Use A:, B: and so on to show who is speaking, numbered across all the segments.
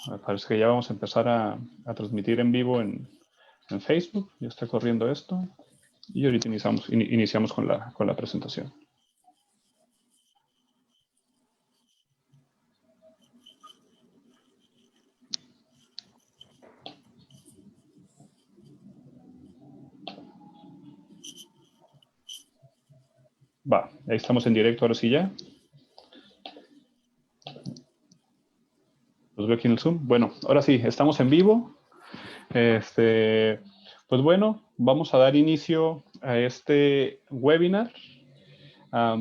A: Me parece que ya vamos a empezar a transmitir en vivo en Facebook. Ya está corriendo esto. Y ahorita iniciamos con la presentación. Va, ahí estamos en directo ahora sí ya. Los veo aquí en el Zoom. Bueno, ahora sí, estamos en vivo. Pues bueno, vamos a dar inicio a este webinar.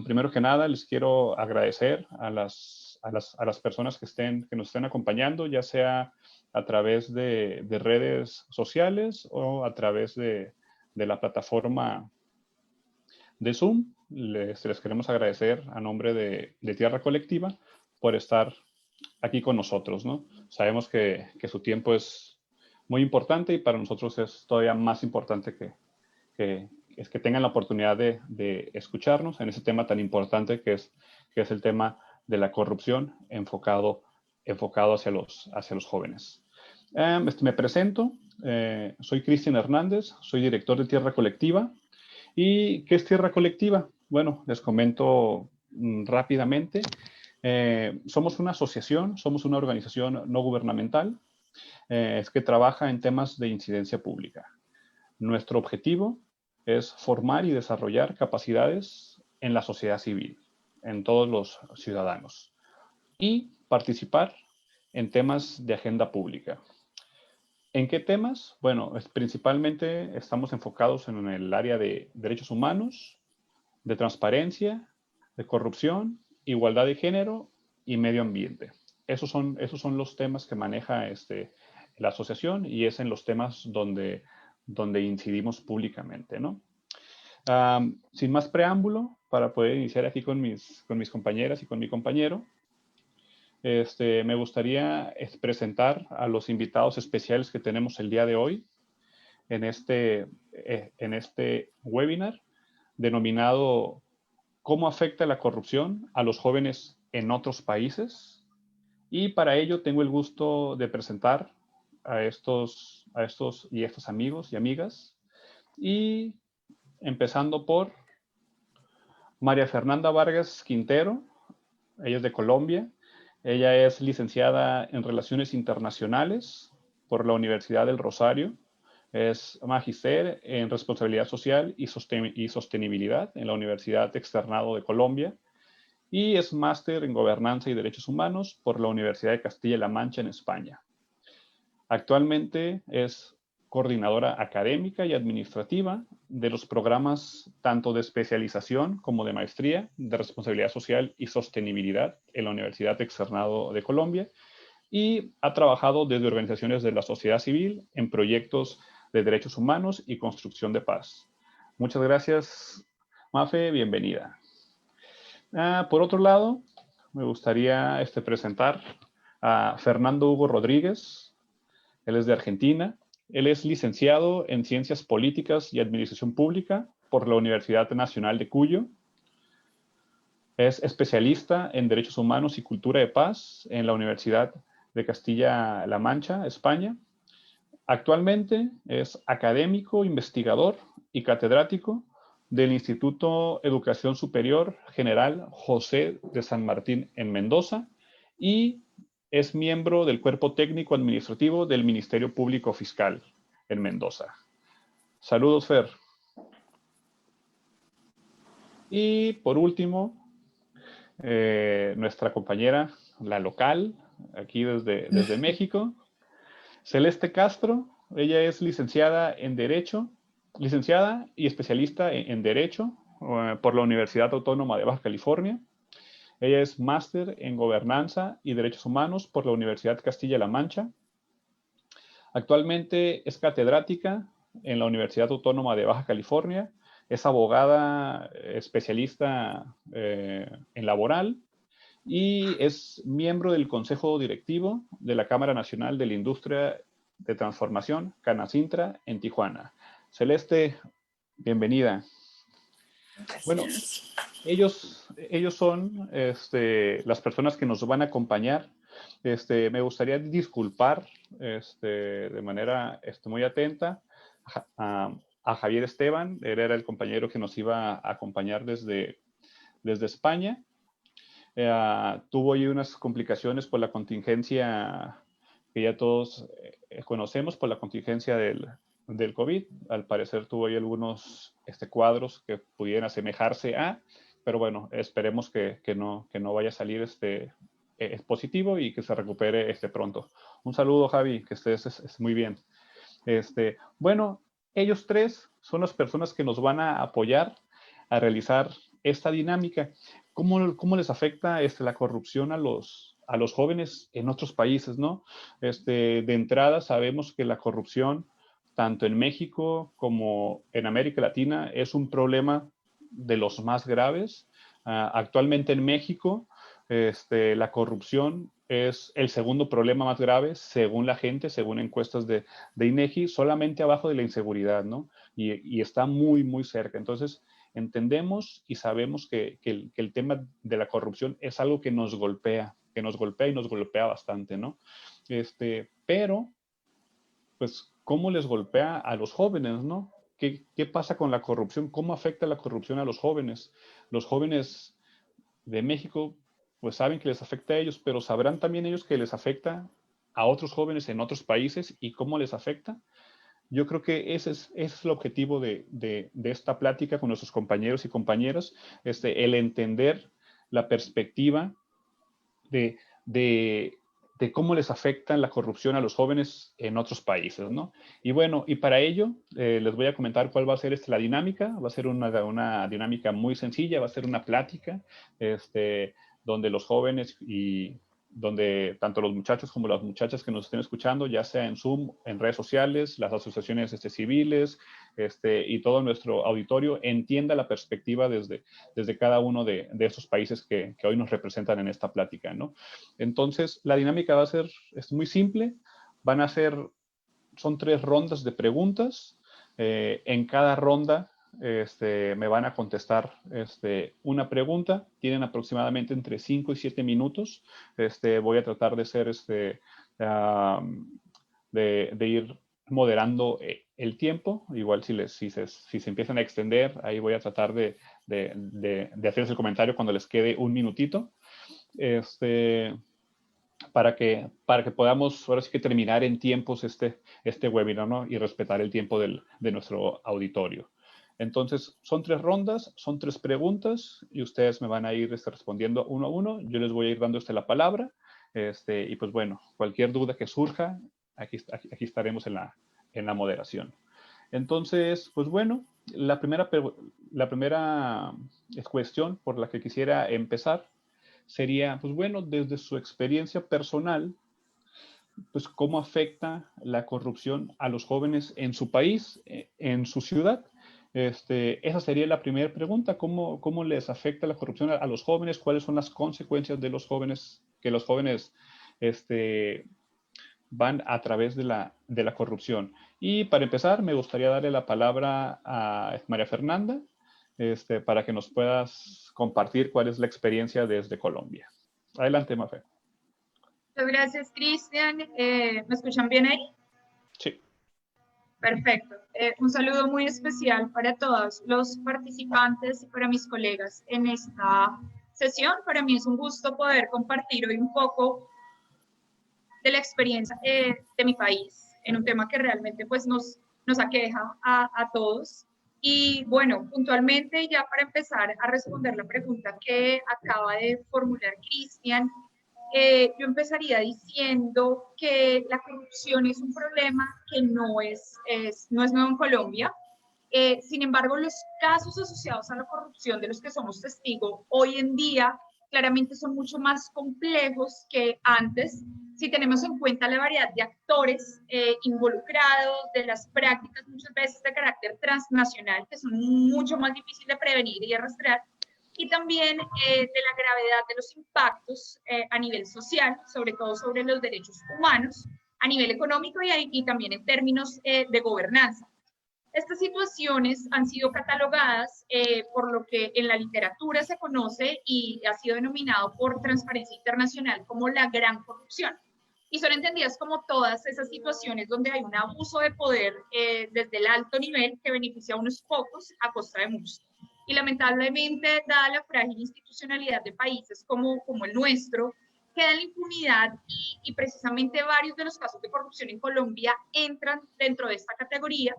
A: Primero que nada, les quiero agradecer a las personas que nos estén acompañando, ya sea a través de redes sociales o a través de la plataforma de Zoom. Les queremos agradecer a nombre de Tierra Colectiva por estar aquí con nosotros, ¿no? Sabemos que su tiempo es muy importante y para nosotros es todavía más importante que tengan la oportunidad de escucharnos en ese tema tan importante que es el tema de la corrupción enfocado hacia los jóvenes. Me presento, soy Cristian Hernández, soy director de Tierra Colectiva. ¿Y qué es Tierra Colectiva? Bueno, les comento rápidamente. Somos una asociación, somos una organización no gubernamental que trabaja en temas de incidencia pública. Nuestro objetivo es formar y desarrollar capacidades en la sociedad civil, en todos los ciudadanos, y participar en temas de agenda pública. ¿En qué temas? Bueno, principalmente estamos enfocados en el área de derechos humanos, de transparencia, de corrupción, igualdad de género y medio ambiente. Esos son los temas que maneja la asociación y es en los temas donde incidimos públicamente, ¿no? Sin más preámbulo, para poder iniciar aquí con mis compañeras y con mi compañero, me gustaría presentar a los invitados especiales que tenemos el día de hoy en este webinar denominado ¿Cómo afecta la corrupción a los jóvenes en otros países? Y para ello tengo el gusto de presentar a estos amigos y amigas. Y empezando por María Fernanda Vargas Quintero, ella es de Colombia. Ella es licenciada en Relaciones Internacionales por la Universidad del Rosario. Es magíster en Responsabilidad Social y Sostenibilidad en la Universidad Externado de Colombia. Y es máster en Gobernanza y Derechos Humanos por la Universidad de Castilla-La Mancha en España. Actualmente es coordinadora académica y administrativa de los programas tanto de especialización como de maestría de Responsabilidad Social y Sostenibilidad en la Universidad Externado de Colombia y ha trabajado desde organizaciones de la sociedad civil en proyectos de derechos humanos y construcción de paz. Muchas gracias, Mafe, bienvenida. Por otro lado, me gustaría presentar a Fernando Hugo Rodríguez. Él es de Argentina. Él es licenciado en Ciencias Políticas y Administración Pública por la Universidad Nacional de Cuyo. Es especialista en Derechos Humanos y Cultura de Paz en la Universidad de Castilla-La Mancha, España. Actualmente es académico, investigador y catedrático del Instituto Educación Superior General José de San Martín en Mendoza y es miembro del Cuerpo Técnico Administrativo del Ministerio Público Fiscal en Mendoza. Saludos, Fer. Y por último, nuestra compañera, la local, aquí desde México, Celeste Castro. Ella es licenciada en Derecho, licenciada y especialista en Derecho por la Universidad Autónoma de Baja California. Ella es máster en Gobernanza y Derechos Humanos por la Universidad Castilla-La Mancha. Actualmente es catedrática en la Universidad Autónoma de Baja California. Es abogada especialista en laboral y es miembro del Consejo Directivo de la Cámara Nacional de la Industria de Transformación, Canacintra, en Tijuana. Celeste, bienvenida.
B: Gracias.
A: Bueno, ellos son las personas que nos van a acompañar. Me gustaría disculpar de manera muy atenta a Javier Esteban. Él era el compañero que nos iba a acompañar desde España. Tuvo ahí unas complicaciones por la contingencia que ya todos conocemos, por la contingencia del COVID. Al parecer tuvo ahí algunos cuadros que pudieran asemejarse pero bueno, esperemos que no vaya a salir es positivo y que se recupere pronto. Un saludo, Javi, que estés muy bien. Bueno, ellos tres son las personas que nos van a apoyar a realizar esta dinámica. ¿Cómo les afecta la corrupción a los jóvenes en otros países, ¿no? De entrada sabemos que la corrupción, tanto en México como en América Latina, es un problema de los más graves. Actualmente en México, la corrupción es el segundo problema más grave según la gente, según encuestas de INEGI, solamente abajo de la inseguridad, ¿no? Y está muy, muy cerca. Entonces, entendemos y sabemos que el tema de la corrupción es algo que nos golpea y nos golpea bastante, ¿no? Pero, pues, ¿cómo les golpea a los jóvenes, no? ¿Qué pasa con la corrupción? ¿Cómo afecta la corrupción a los jóvenes? Los jóvenes de México, pues saben que les afecta a ellos, pero sabrán también ellos que les afecta a otros jóvenes en otros países y cómo les afecta. Yo creo que ese es el objetivo de esta plática con nuestros compañeros y compañeras, el entender la perspectiva de, de, de cómo les afecta la corrupción a los jóvenes en otros países, ¿no? Y bueno, y para ello les voy a comentar cuál va a ser la dinámica. Va a ser una dinámica muy sencilla, va a ser una plática, donde los jóvenes y donde tanto los muchachos como las muchachas que nos estén escuchando, ya sea en Zoom, en redes sociales, las asociaciones civiles, y todo nuestro auditorio entienda la perspectiva desde cada uno de estos países que hoy nos representan en esta plática, ¿no? Entonces, la dinámica va a ser muy simple. Son 3 rondas de preguntas. En cada ronda me van a contestar una pregunta. Tienen aproximadamente entre 5 y 7 minutos. Voy a tratar de ser de ir moderando el tiempo. Igual si se empiezan a extender, ahí voy a tratar de hacerles el comentario cuando les quede un minutito. Para que podamos ahora sí que terminar en tiempos este webinar, ¿no? Y respetar el tiempo de nuestro auditorio. Entonces, son 3 rondas, son 3 preguntas y ustedes me van a ir respondiendo uno a uno. Yo les voy a ir dando la palabra. Y pues bueno, cualquier duda que surja, aquí estaremos en la moderación. Entonces, pues bueno, la primera cuestión por la que quisiera empezar sería, pues bueno, desde su experiencia personal, pues cómo afecta la corrupción a los jóvenes en su país, en su ciudad. Esa sería la primera pregunta. ¿Cómo les afecta la corrupción a los jóvenes? ¿Cuáles son las consecuencias de los jóvenes, que los jóvenes van a través de la corrupción? Y para empezar, me gustaría darle la palabra a María Fernanda, para que nos puedas compartir cuál es la experiencia desde Colombia. Adelante, Mafe.
B: Muchas gracias, Cristian. ¿Me escuchan bien ahí?
A: Sí.
B: Perfecto. Un saludo muy especial para todos los participantes y para mis colegas en esta sesión. Para mí es un gusto poder compartir hoy un poco de la experiencia de mi país en un tema que realmente pues nos aqueja a todos. Y bueno, puntualmente ya para empezar a responder la pregunta que acaba de formular Cristian, yo empezaría diciendo que la corrupción es un problema que no es nuevo en Colombia. Sin embargo, los casos asociados a la corrupción de los que somos testigos hoy en día claramente son mucho más complejos que antes, si tenemos en cuenta la variedad de actores involucrados, de las prácticas muchas veces de carácter transnacional, que son mucho más difíciles de prevenir y de rastrear, y también de la gravedad de los impactos a nivel social, sobre todo sobre los derechos humanos, a nivel económico y también en términos de gobernanza. Estas situaciones han sido catalogadas por lo que en la literatura se conoce y ha sido denominado por Transparencia Internacional como la gran corrupción. Y son entendidas como todas esas situaciones donde hay un abuso de poder desde el alto nivel que beneficia a unos pocos a costa de muchos. Y lamentablemente, dada la frágil institucionalidad de países como el nuestro, queda en la impunidad y precisamente varios de los casos de corrupción en Colombia entran dentro de esta categoría.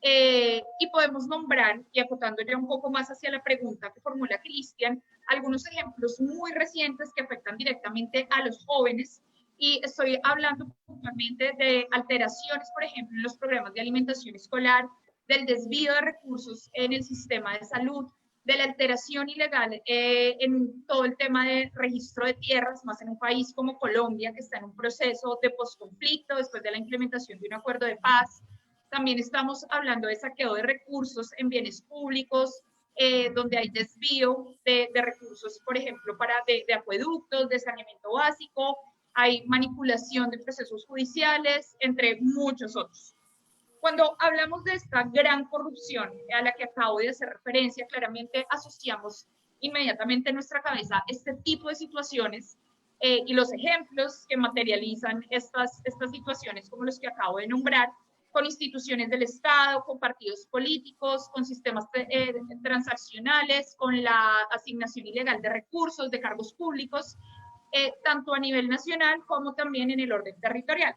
B: Y podemos nombrar, y acotando ya un poco más hacia la pregunta que formula Cristian, algunos ejemplos muy recientes que afectan directamente a los jóvenes. Y estoy hablando puntualmente de alteraciones, por ejemplo, en los programas de alimentación escolar, del desvío de recursos en el sistema de salud, de la alteración ilegal en todo el tema de registro de tierras, más en un país como Colombia, que está en un proceso de posconflicto después de la implementación de un acuerdo de paz. También estamos hablando de saqueo de recursos en bienes públicos, donde hay desvío de recursos, por ejemplo, de acueductos, de saneamiento básico, hay manipulación de procesos judiciales, entre muchos otros. Cuando hablamos de esta gran corrupción a la que acabo de hacer referencia, claramente asociamos inmediatamente en nuestra cabeza este tipo de situaciones y los ejemplos que materializan estas situaciones como los que acabo de nombrar, con instituciones del Estado, con partidos políticos, con sistemas transaccionales, con la asignación ilegal de recursos, de cargos públicos, tanto a nivel nacional como también en el orden territorial.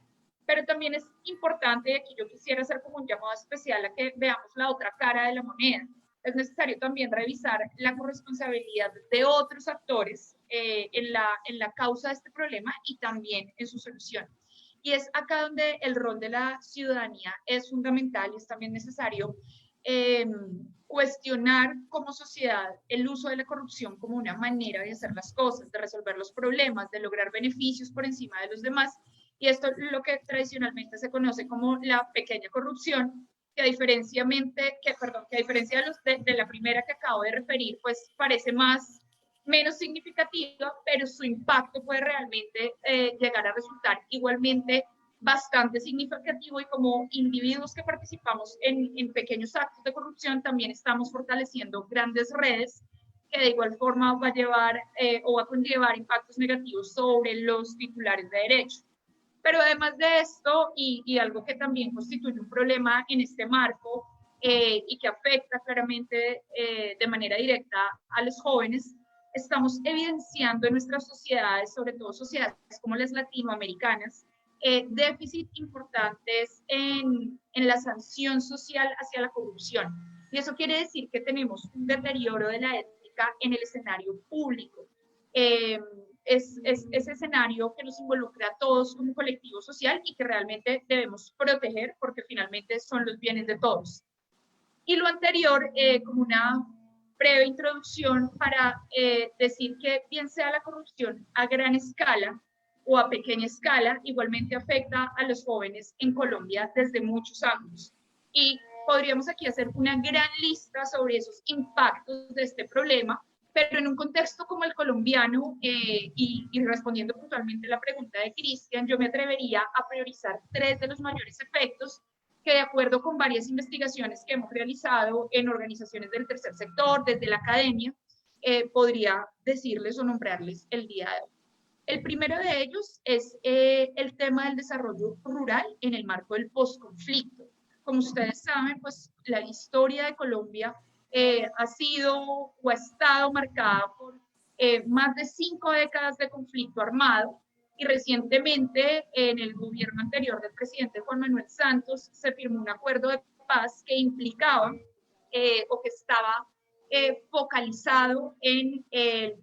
B: Pero también es importante, y aquí yo quisiera hacer como un llamado especial a que veamos la otra cara de la moneda. Es necesario también revisar la corresponsabilidad de otros actores en la causa de este problema y también en su solución. Y es acá donde el rol de la ciudadanía es fundamental y es también necesario cuestionar como sociedad el uso de la corrupción como una manera de hacer las cosas, de resolver los problemas, de lograr beneficios por encima de los demás. Y esto es lo que tradicionalmente se conoce como la pequeña corrupción, que a diferencia de la primera que acabo de referir, pues parece menos significativa, pero su impacto puede realmente llegar a resultar igualmente bastante significativo y como individuos que participamos en pequeños actos de corrupción también estamos fortaleciendo grandes redes que de igual forma va a llevar o va a conllevar impactos negativos sobre los titulares de derecho. Pero además de esto, y algo que también constituye un problema en este marco y que afecta claramente de manera directa a los jóvenes, estamos evidenciando en nuestras sociedades, sobre todo sociedades como las latinoamericanas, déficits importantes en la sanción social hacia la corrupción. Y eso quiere decir que tenemos un deterioro de la ética en el escenario público. Es ese escenario que nos involucra a todos como colectivo social y que realmente debemos proteger porque finalmente son los bienes de todos. Y lo anterior, como una breve introducción para decir que bien sea la corrupción a gran escala o a pequeña escala, igualmente afecta a los jóvenes en Colombia desde muchos años. Y podríamos aquí hacer una gran lista sobre esos impactos de este problema, pero en un contexto como el colombiano, y respondiendo puntualmente la pregunta de Cristian, yo me atrevería a priorizar 3 de los mayores efectos que de acuerdo con varias investigaciones que hemos realizado en organizaciones del tercer sector, desde la academia, podría decirles o nombrarles el día de hoy. El primero de ellos es el tema del desarrollo rural en el marco del posconflicto. Como ustedes saben, pues la historia de Colombia ha sido o ha estado marcada por más de 5 décadas de conflicto armado y recientemente en el gobierno anterior del presidente Juan Manuel Santos se firmó un acuerdo de paz que implicaba o que estaba focalizado en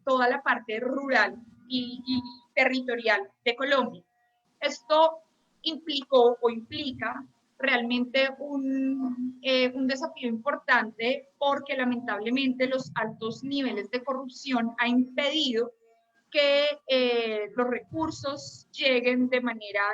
B: toda la parte rural y territorial de Colombia. Esto implicó o implica realmente un desafío importante porque lamentablemente los altos niveles de corrupción han impedido que los recursos lleguen de manera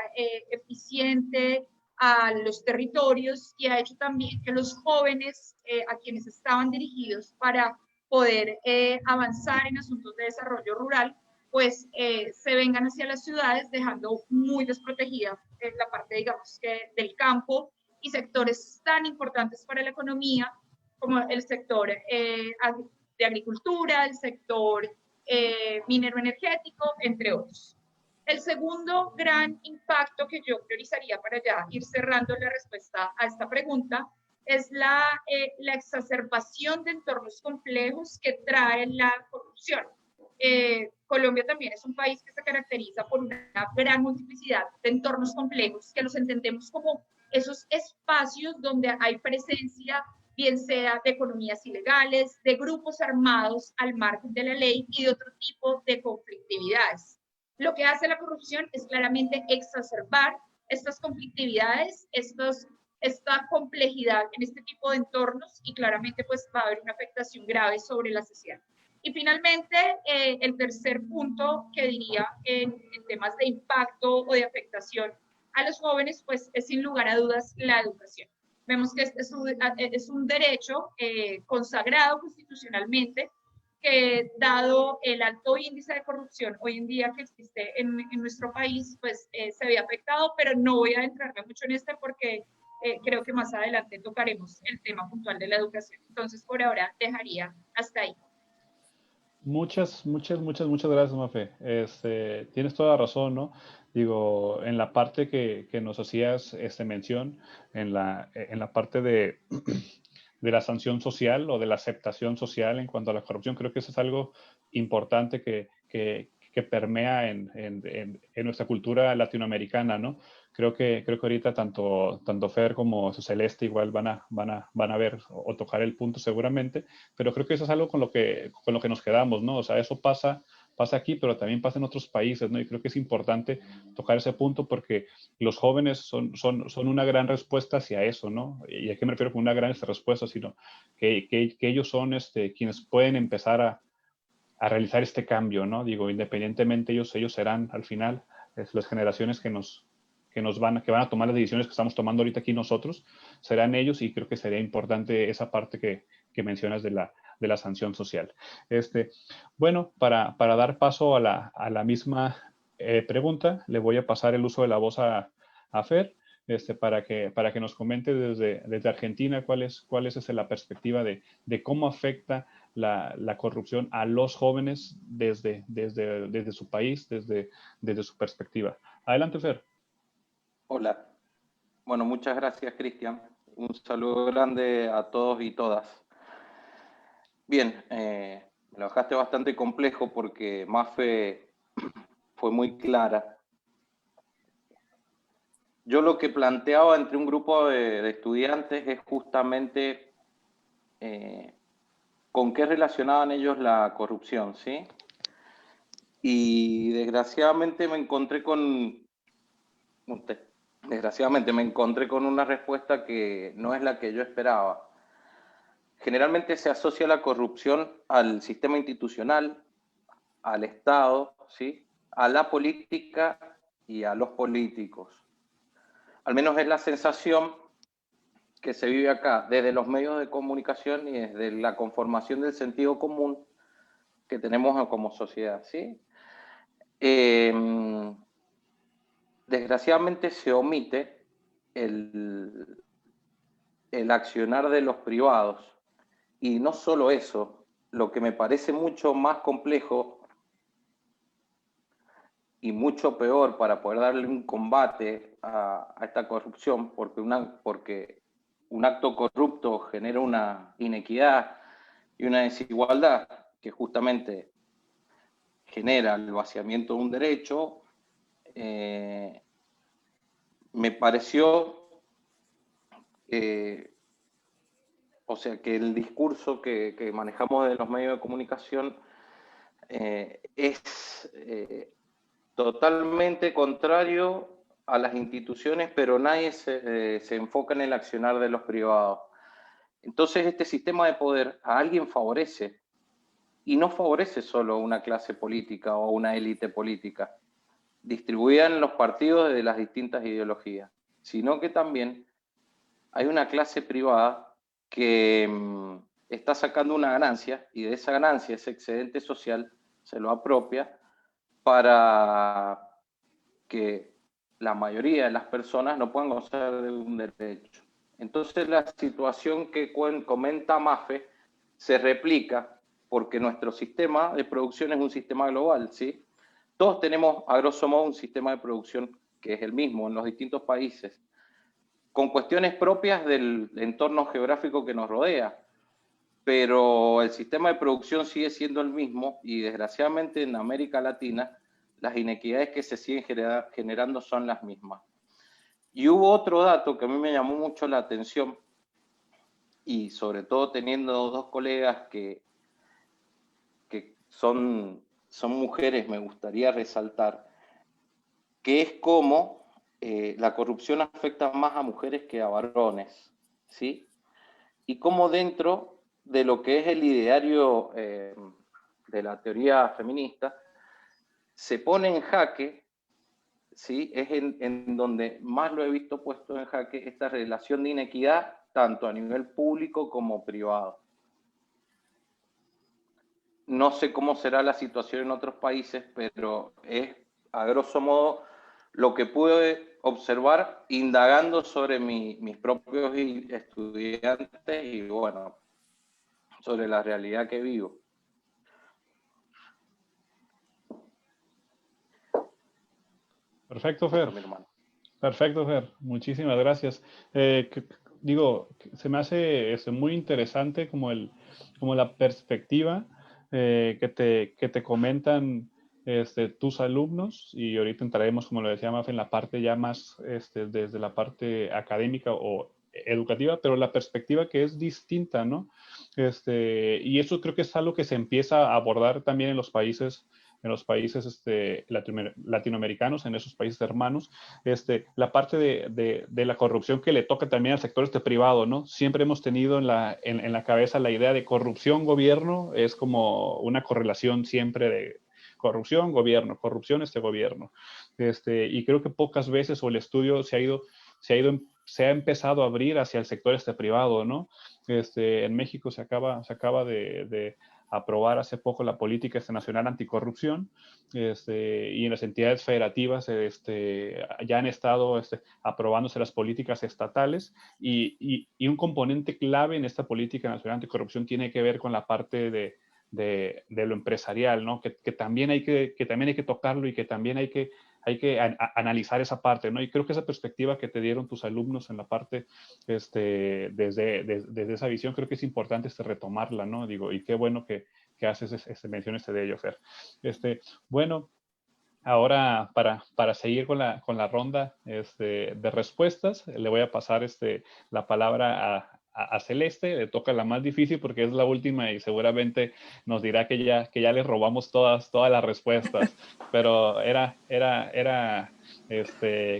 B: eficiente a los territorios y ha hecho también que los jóvenes a quienes estaban dirigidos para poder avanzar en asuntos de desarrollo rural, pues se vengan hacia las ciudades dejando muy desprotegida la parte, digamos, del campo y sectores tan importantes para la economía como el sector de agricultura, el sector minero energético, entre otros. El segundo gran impacto que yo priorizaría para ya ir cerrando la respuesta a esta pregunta es la exacerbación de entornos complejos que trae la corrupción. Colombia también es un país que se caracteriza por una gran multiplicidad de entornos complejos, que los entendemos como esos espacios donde hay presencia, bien sea de economías ilegales, de grupos armados al margen de la ley y de otro tipo de conflictividades. Lo que hace la corrupción es claramente exacerbar estas conflictividades, esta complejidad en este tipo de entornos y claramente pues va a haber una afectación grave sobre la sociedad. Y finalmente, el tercer punto que diría en temas de impacto o de afectación a los jóvenes, pues es sin lugar a dudas la educación. Vemos que este es un derecho consagrado constitucionalmente, que dado el alto índice de corrupción hoy en día que existe en nuestro país, pues se ve afectado, pero no voy a adentrarme mucho en este porque creo que más adelante tocaremos el tema puntual de la educación. Entonces, por ahora dejaría hasta ahí.
A: Muchas gracias, Mafe. Tienes toda la razón, ¿no? Digo, en la parte que nos hacías mención, en la parte de la sanción social o de la aceptación social en cuanto a la corrupción, creo que eso es algo importante que permea en nuestra cultura latinoamericana, ¿no? Creo que ahorita tanto Fer como Celeste igual van a ver o tocar el punto seguramente, pero creo que eso es algo con lo que nos quedamos, ¿no? O sea, eso pasa aquí, pero también pasa en otros países, ¿no? Y creo que es importante tocar ese punto porque los jóvenes son una gran respuesta hacia eso, ¿no? ¿Y a qué me refiero con una gran respuesta? Sino que ellos son quienes pueden empezar a realizar este cambio, ¿no? Digo, independientemente ellos serán al final las generaciones que van a tomar las decisiones que estamos tomando ahorita aquí nosotros, serán ellos y creo que sería importante esa parte que mencionas de la sanción social. Bueno, para dar paso a la misma pregunta, le voy a pasar el uso de la voz a Fer, para que nos comente desde Argentina cuál es la perspectiva de cómo afecta la corrupción a los jóvenes desde su país, desde su perspectiva. Adelante, Fer.
C: Hola. Bueno, muchas gracias, Cristian. Un saludo grande a todos y todas. Bien, me lo dejaste bastante complejo porque Mafe fue muy clara. Yo lo que planteaba entre un grupo de estudiantes es justamente con qué relacionaban ellos la corrupción, ¿sí? Y desgraciadamente me encontré con una respuesta que no es la que yo esperaba. Generalmente se asocia la corrupción al sistema institucional, al Estado, ¿sí? A la política y a los políticos. Al menos es la sensación que se vive acá, desde los medios de comunicación y desde la conformación del sentido común que tenemos como sociedad, ¿sí? Desgraciadamente se omite el accionar de los privados. Y no solo eso, lo que me parece mucho más complejo y mucho peor para poder darle un combate a esta corrupción, porque un acto corrupto genera una inequidad y una desigualdad que justamente genera el vaciamiento de un derecho, me pareció o sea, que el discurso que manejamos de los medios de comunicación es totalmente contrario a las instituciones, pero nadie se enfoca en el accionar de los privados. Entonces, este sistema de poder a alguien favorece, y no favorece solo a una clase política o a una élite política, distribuida en los partidos de las distintas ideologías, sino que también hay una clase privada que está sacando una ganancia, y de esa ganancia, ese excedente social, se lo apropia para que la mayoría de las personas no puedan gozar de un derecho. Entonces la situación que comenta Mafe se replica porque nuestro sistema de producción es un sistema global, ¿sí? Todos tenemos, a grosso modo, un sistema de producción que es el mismo en los distintos países, con cuestiones propias del entorno geográfico que nos rodea, pero el sistema de producción sigue siendo el mismo y desgraciadamente en América Latina las inequidades que se siguen generando son las mismas. Y hubo otro dato que a mí me llamó mucho la atención, y sobre todo teniendo dos colegas que son mujeres, me gustaría resaltar, que es cómo la corrupción afecta más a mujeres que a varones, ¿sí? Y cómo dentro de lo que es el ideario de la teoría feminista, se pone en jaque, ¿sí? Es en donde más lo he visto puesto en jaque, esta relación de inequidad, tanto a nivel público como privado. No sé cómo será la situación en otros países, pero es, a grosso modo, lo que pude observar indagando sobre mis propios estudiantes y, bueno, sobre la realidad que vivo.
A: Perfecto, Fer. Perfecto, Fer. Muchísimas gracias. Se me hace muy interesante como la perspectiva que te comentan tus alumnos, y ahorita entraremos, como lo decía Maf, en la parte ya más desde la parte académica o educativa, pero la perspectiva que es distinta, ¿no? Y eso creo que es algo que se empieza a abordar también en los países latinoamericanos, en esos países hermanos, la parte de la corrupción que le toca también al sector privado, ¿no? Siempre hemos tenido en la cabeza la idea de corrupción-gobierno, es como una correlación siempre de corrupción-gobierno, corrupción gobierno. Y creo que pocas veces o el estudio se ha empezado a abrir hacia el sector privado, ¿no? En México se acaba de aprobar hace poco la política nacional anticorrupción, y en las entidades federativas ya han estado aprobándose las políticas estatales, y un componente clave en esta política nacional anticorrupción tiene que ver con la parte de lo empresarial, ¿no? Que también hay que tocarlo, y que también hay que analizar esa parte, ¿no? Y creo que esa perspectiva que te dieron tus alumnos en la parte, desde esa visión, creo que es importante retomarla, ¿no? Digo, y qué bueno que haces mención de ello, Fer. Bueno, ahora para seguir con la ronda de respuestas, le voy a pasar la palabra a Celeste. Le toca la más difícil porque es la última y seguramente nos dirá que ya le robamos todas las respuestas, pero era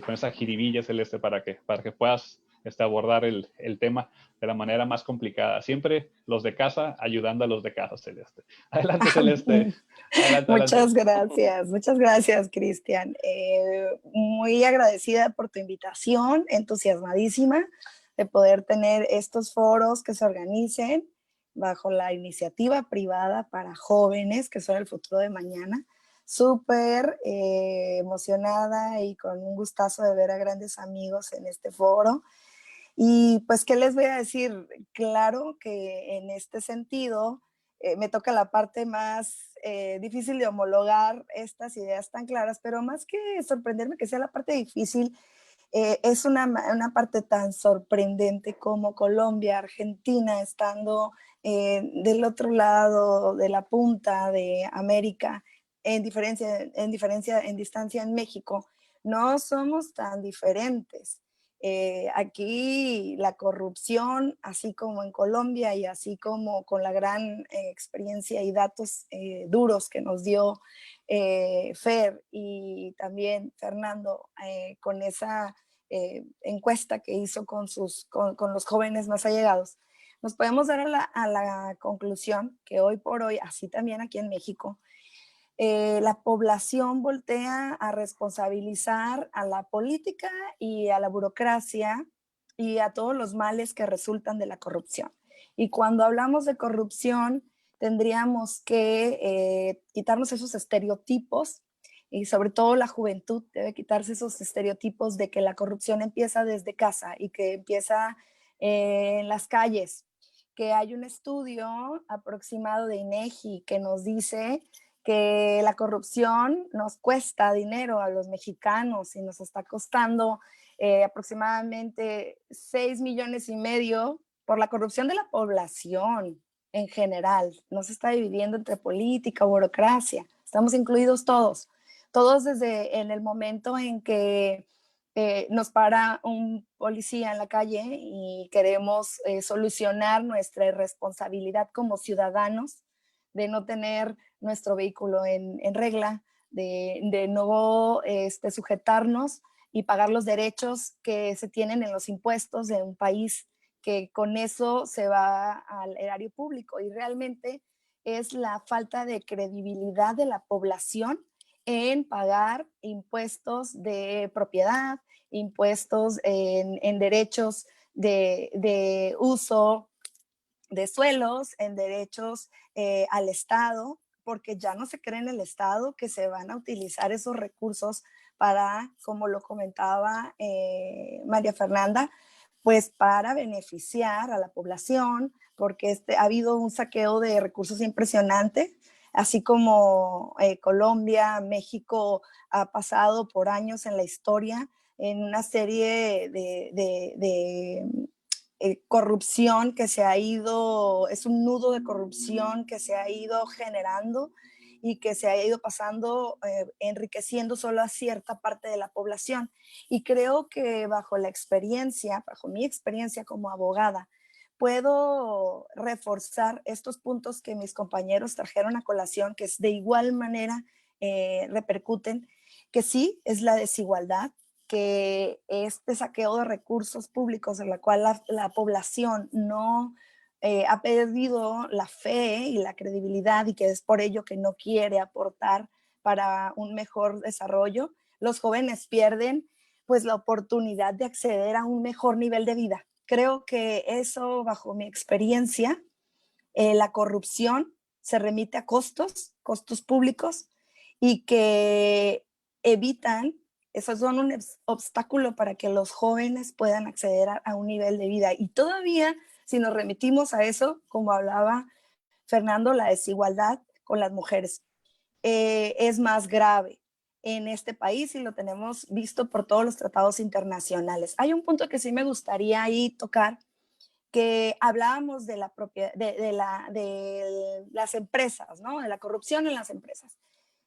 A: con esa jiribilla, Celeste, para que puedas abordar el tema de la manera más complicada. Siempre los de casa ayudando a los de casa, Celeste. Adelante, Celeste. Adelante.
D: Muchas gracias, Cristian. Muy agradecida por tu invitación, entusiasmadísima de poder tener estos foros que se organicen bajo la iniciativa privada para jóvenes, que son el futuro de mañana. Súper emocionada y con un gustazo de ver a grandes amigos en este foro. Y pues, ¿qué les voy a decir? Claro que en este sentido me toca la parte más difícil de homologar estas ideas tan claras, pero más que sorprenderme que sea la parte difícil, es una parte tan sorprendente como Colombia, Argentina, estando del otro lado de la punta de América, en distancia en México, no somos tan diferentes. Aquí la corrupción, así como en Colombia y así como con la gran experiencia y datos duros que nos dio Fer y también Fernando con esa encuesta que hizo con los jóvenes más allegados, nos podemos dar a la conclusión que hoy por hoy, así también aquí en México, la población voltea a responsabilizar a la política y a la burocracia y a todos los males que resultan de la corrupción. Y cuando hablamos de corrupción, tendríamos que quitarnos esos estereotipos, y sobre todo la juventud debe quitarse esos estereotipos de que la corrupción empieza desde casa y que empieza en las calles, que hay un estudio aproximado de INEGI que nos dice que la corrupción nos cuesta dinero a los mexicanos y nos está costando aproximadamente 6,5 millones por la corrupción de la población en general. No se está dividiendo entre política o burocracia, estamos incluidos todos. Todos desde en el momento en que nos para un policía en la calle y queremos solucionar nuestra irresponsabilidad como ciudadanos de no tener nuestro vehículo en regla, de no sujetarnos y pagar los derechos que se tienen en los impuestos de un país, que con eso se va al erario público. Y realmente es la falta de credibilidad de la población en pagar impuestos de propiedad, impuestos en derechos de uso de suelos, en derechos al Estado, porque ya no se cree en el Estado que se van a utilizar esos recursos para, como lo comentaba María Fernanda, pues para beneficiar a la población, porque ha habido un saqueo de recursos impresionante, así como Colombia, México ha pasado por años en la historia en una serie de corrupción que se ha ido, es un nudo de corrupción que se ha ido generando y que se ha ido pasando, enriqueciendo solo a cierta parte de la población. Y creo que bajo mi experiencia como abogada, puedo reforzar estos puntos que mis compañeros trajeron a colación, que de igual manera repercuten, que sí es la desigualdad, que este saqueo de recursos públicos en la cual la población no ha perdido la fe y la credibilidad y que es por ello que no quiere aportar para un mejor desarrollo. Los jóvenes pierden pues la oportunidad de acceder a un mejor nivel de vida. Creo que eso, bajo mi experiencia, la corrupción se remite a costos públicos y que evitan, esos son un obstáculo para que los jóvenes puedan acceder a un nivel de vida. Y todavía, si nos remitimos a eso, como hablaba Fernando, la desigualdad con las mujeres es más grave en este país y lo tenemos visto por todos los tratados internacionales. Hay un punto que sí me gustaría ahí tocar, que hablábamos de la propiedad, de las empresas, ¿no? De la corrupción en las empresas.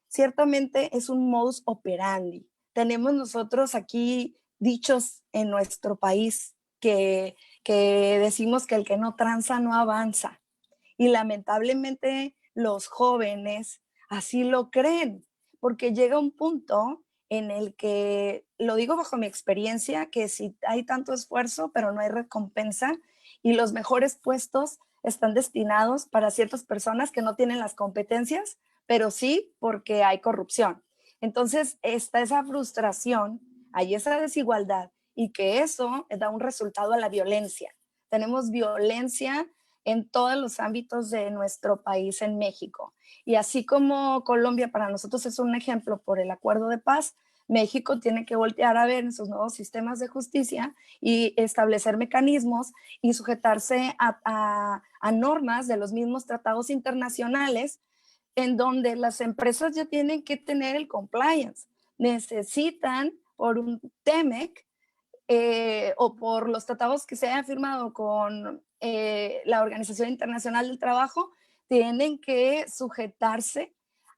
D: Ciertamente es un modus operandi. Tenemos nosotros aquí dichos en nuestro país que decimos que el que no tranza no avanza. Y lamentablemente los jóvenes así lo creen, porque llega un punto en el que, lo digo bajo mi experiencia, que si hay tanto esfuerzo, pero no hay recompensa, y los mejores puestos están destinados para ciertas personas que no tienen las competencias, pero sí porque hay corrupción. Entonces está esa frustración, hay esa desigualdad y que eso da un resultado a la violencia. Tenemos violencia en todos los ámbitos de nuestro país en México. Y así como Colombia para nosotros es un ejemplo por el acuerdo de paz, México tiene que voltear a ver en sus nuevos sistemas de justicia y establecer mecanismos y sujetarse a normas de los mismos tratados internacionales en donde las empresas ya tienen que tener el compliance. Necesitan por un TEMEC o por los tratados que se hayan firmado con la Organización Internacional del Trabajo, tienen que sujetarse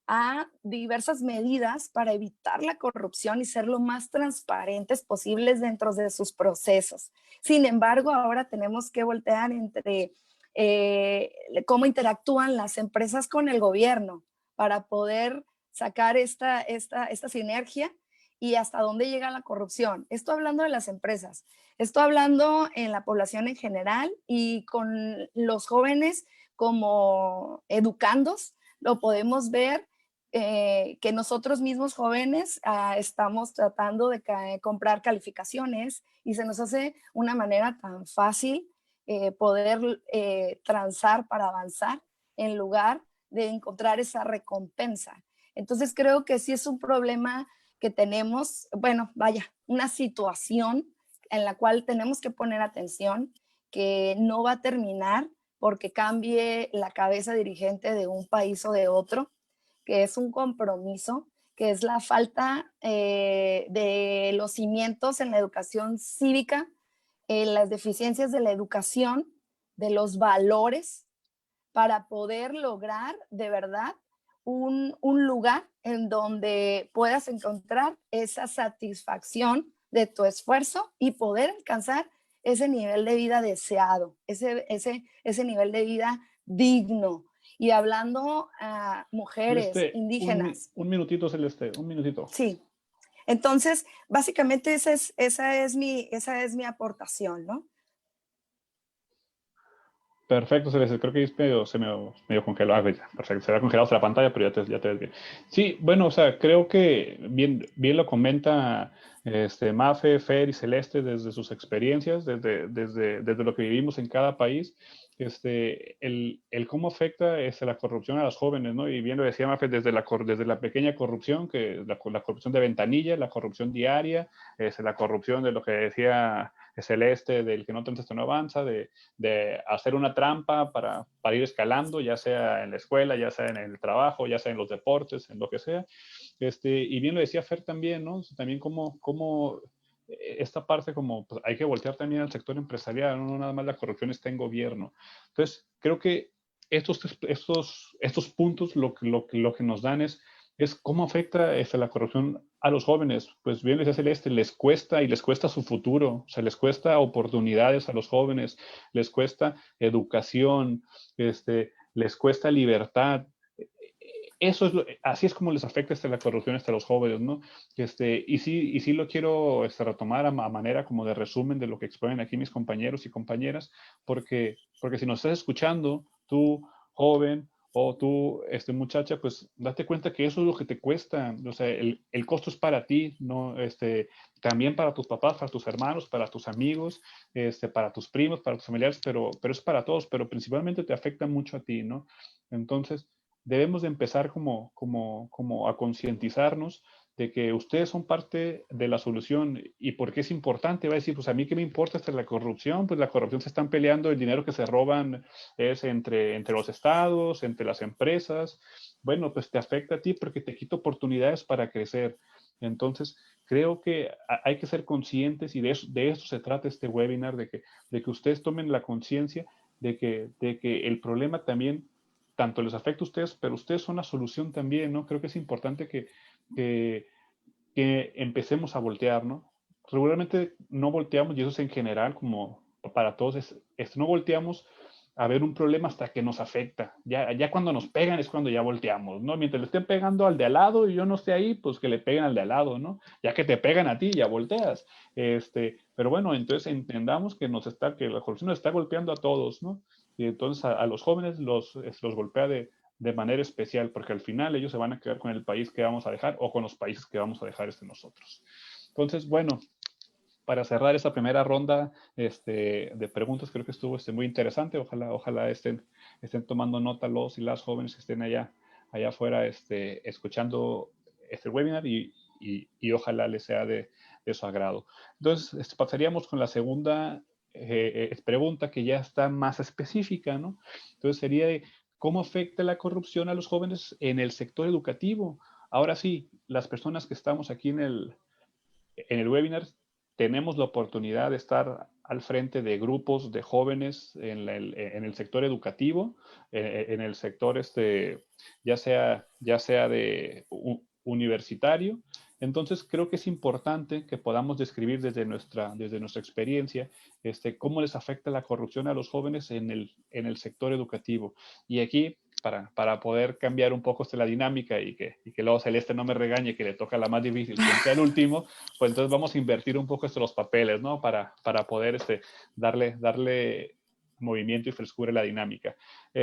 D: a diversas medidas para evitar la corrupción y ser lo más transparentes posibles dentro de sus procesos. Sin embargo, ahora tenemos que voltear entre cómo interactúan las empresas con el gobierno para poder sacar esta sinergia y hasta dónde llega la corrupción. Esto hablando de las empresas, esto hablando en la población en general y con los jóvenes como educandos, lo podemos ver que nosotros mismos jóvenes estamos tratando de comprar calificaciones y se nos hace una manera tan fácil poder transar para avanzar en lugar de encontrar esa recompensa. Entonces creo que sí es un problema que tenemos, bueno, vaya, una situación en la cual tenemos que poner atención, que no va a terminar porque cambie la cabeza dirigente de un país o de otro, que es un compromiso, que es la falta de los cimientos en la educación cívica, las deficiencias de la educación, de los valores, para poder lograr de verdad un lugar en donde puedas encontrar esa satisfacción de tu esfuerzo y poder alcanzar ese nivel de vida deseado, ese nivel de vida digno. Y hablando a mujeres
A: Celeste,
D: indígenas.
A: un minutito, Celeste, un minutito.
D: Sí. Entonces, básicamente esa es mi aportación, ¿no?
A: Perfecto, Celeste. Creo que se medio congeló. Perfecto, se había congelado la pantalla, pero ya te ves bien. Sí, bueno, o sea, creo que bien lo comenta Mafe, Fer y Celeste desde sus experiencias, desde lo que vivimos en cada país, el cómo afecta la corrupción a los jóvenes, ¿no? Y bien lo decía Mafe, desde la pequeña corrupción, que es la corrupción de ventanilla, la corrupción diaria, la corrupción de lo que decía Celeste, del que no transa no avanza, de hacer una trampa para ir escalando, ya sea en la escuela, ya sea en el trabajo, ya sea en los deportes, en lo que sea. Y bien lo decía Fer también, ¿no? También como esta parte como pues, hay que voltear también al sector empresarial, no nada más la corrupción está en gobierno. Entonces, creo que estos puntos lo que nos dan es cómo afecta la corrupción a los jóvenes. Pues bien les decía les cuesta su futuro, o sea, les cuesta oportunidades a los jóvenes, les cuesta educación, les cuesta libertad. Eso así es como les afecta la corrupción a los jóvenes, ¿no? Y sí lo quiero retomar a manera como de resumen de lo que exponen aquí mis compañeros y compañeras, porque si nos estás escuchando, tú, joven, o tú, muchacha, pues date cuenta que eso es lo que te cuesta, o sea, el costo es para ti, ¿no? También para tus papás, para tus hermanos, para tus amigos, para tus primos, para tus familiares, pero es para todos, pero principalmente te afecta mucho a ti, ¿no? Entonces, debemos de empezar como a concientizarnos de que ustedes son parte de la solución. ¿Y por qué es importante? Va a decir, pues a mí qué me importa la corrupción, pues la corrupción se están peleando, el dinero que se roban es entre los estados, entre las empresas. Bueno, pues te afecta a ti porque te quita oportunidades para crecer. Entonces, creo que hay que ser conscientes y de eso se trata este webinar, de que ustedes tomen la conciencia de que el problema también tanto les afecta a ustedes, pero ustedes son la solución también, ¿no? Creo que es importante que empecemos a voltear, ¿no? Regularmente no volteamos, y eso es en general, como para todos, no volteamos a ver un problema hasta que nos afecta. Ya cuando nos pegan es cuando ya volteamos, ¿no? Mientras le estén pegando al de al lado y yo no esté ahí, pues que le peguen al de al lado, ¿no? Ya que te pegan a ti, ya volteas. Pero bueno, entonces entendamos que la corrupción nos está golpeando a todos, ¿no? Y entonces a los jóvenes los golpea de manera especial, porque al final ellos se van a quedar con el país que vamos a dejar o con los países que vamos a dejar nosotros. Entonces, bueno, para cerrar esta primera ronda de preguntas, creo que estuvo muy interesante. Ojalá estén tomando nota los y las jóvenes que estén allá afuera escuchando este webinar y ojalá les sea de su agrado. Entonces, pasaríamos con la segunda pregunta, que ya está más específica, ¿no? Entonces sería ¿cómo afecta la corrupción a los jóvenes en el sector educativo? Ahora sí, las personas que estamos aquí en el webinar tenemos la oportunidad de estar al frente de grupos de jóvenes en el sector educativo, en el sector ya sea de universitario. Entonces, creo que es importante que podamos describir desde nuestra experiencia cómo les afecta la corrupción a los jóvenes en el sector educativo. Y aquí, para poder cambiar un poco la dinámica y que luego Celeste no me regañe que le toca la más difícil siempre al último, pues entonces vamos a invertir un poco los papeles, ¿no? Para poder darle movimiento y frescura a la dinámica.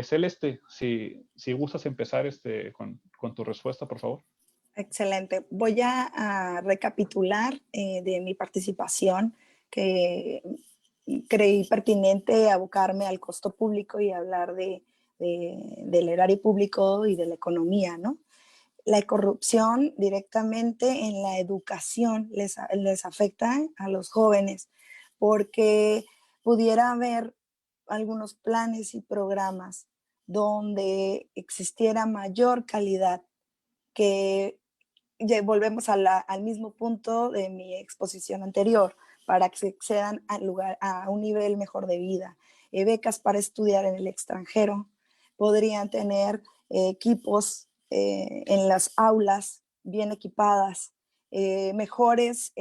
A: Celeste, si gustas empezar con tu respuesta, por favor.
D: Excelente. Voy a recapitular de mi participación, que creí pertinente abocarme al costo público y hablar del erario público y de la economía, ¿no? La corrupción directamente en la educación les afecta a los jóvenes porque pudiera haber algunos planes y programas donde existiera mayor calidad, que volvemos al mismo punto de mi exposición anterior, para que se accedan a un nivel mejor de vida. Becas para estudiar en el extranjero, podrían tener equipos en las aulas bien equipadas, mejores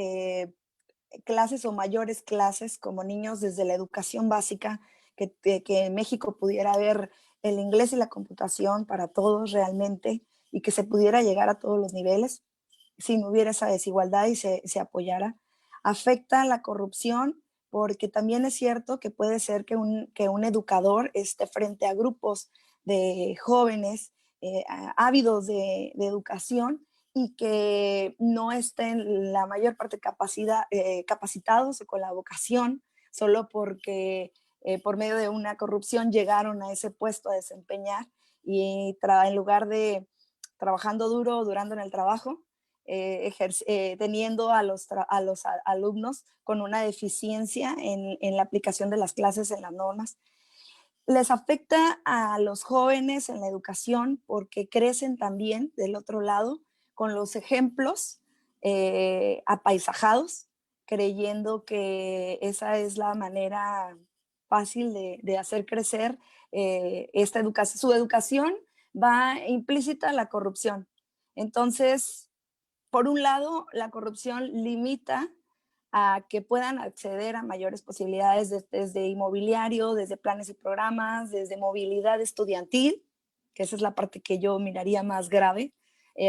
D: clases o mayores clases como niños desde la educación básica, que en México pudiera haber el inglés y la computación para todos realmente, y que se pudiera llegar a todos los niveles si no hubiera esa desigualdad y se apoyara. Afecta la corrupción, porque también es cierto que puede ser que un educador esté frente a grupos de jóvenes ávidos de educación, y que no estén la mayor parte capacitados o con la vocación, solo porque por medio de una corrupción llegaron a ese puesto a desempeñar, y en lugar de trabajando duro, durando en el trabajo, teniendo a los alumnos con una deficiencia en la aplicación de las clases, en las normas. Les afecta a los jóvenes en la educación, porque crecen también del otro lado con los ejemplos apaisajados, creyendo que esa es la manera fácil de hacer crecer esta educación. Su educación va implícita a la corrupción. Entonces, por un lado, la corrupción limita a que puedan acceder a mayores posibilidades desde inmobiliario, desde planes y programas, desde movilidad estudiantil, que esa es la parte que yo miraría más grave,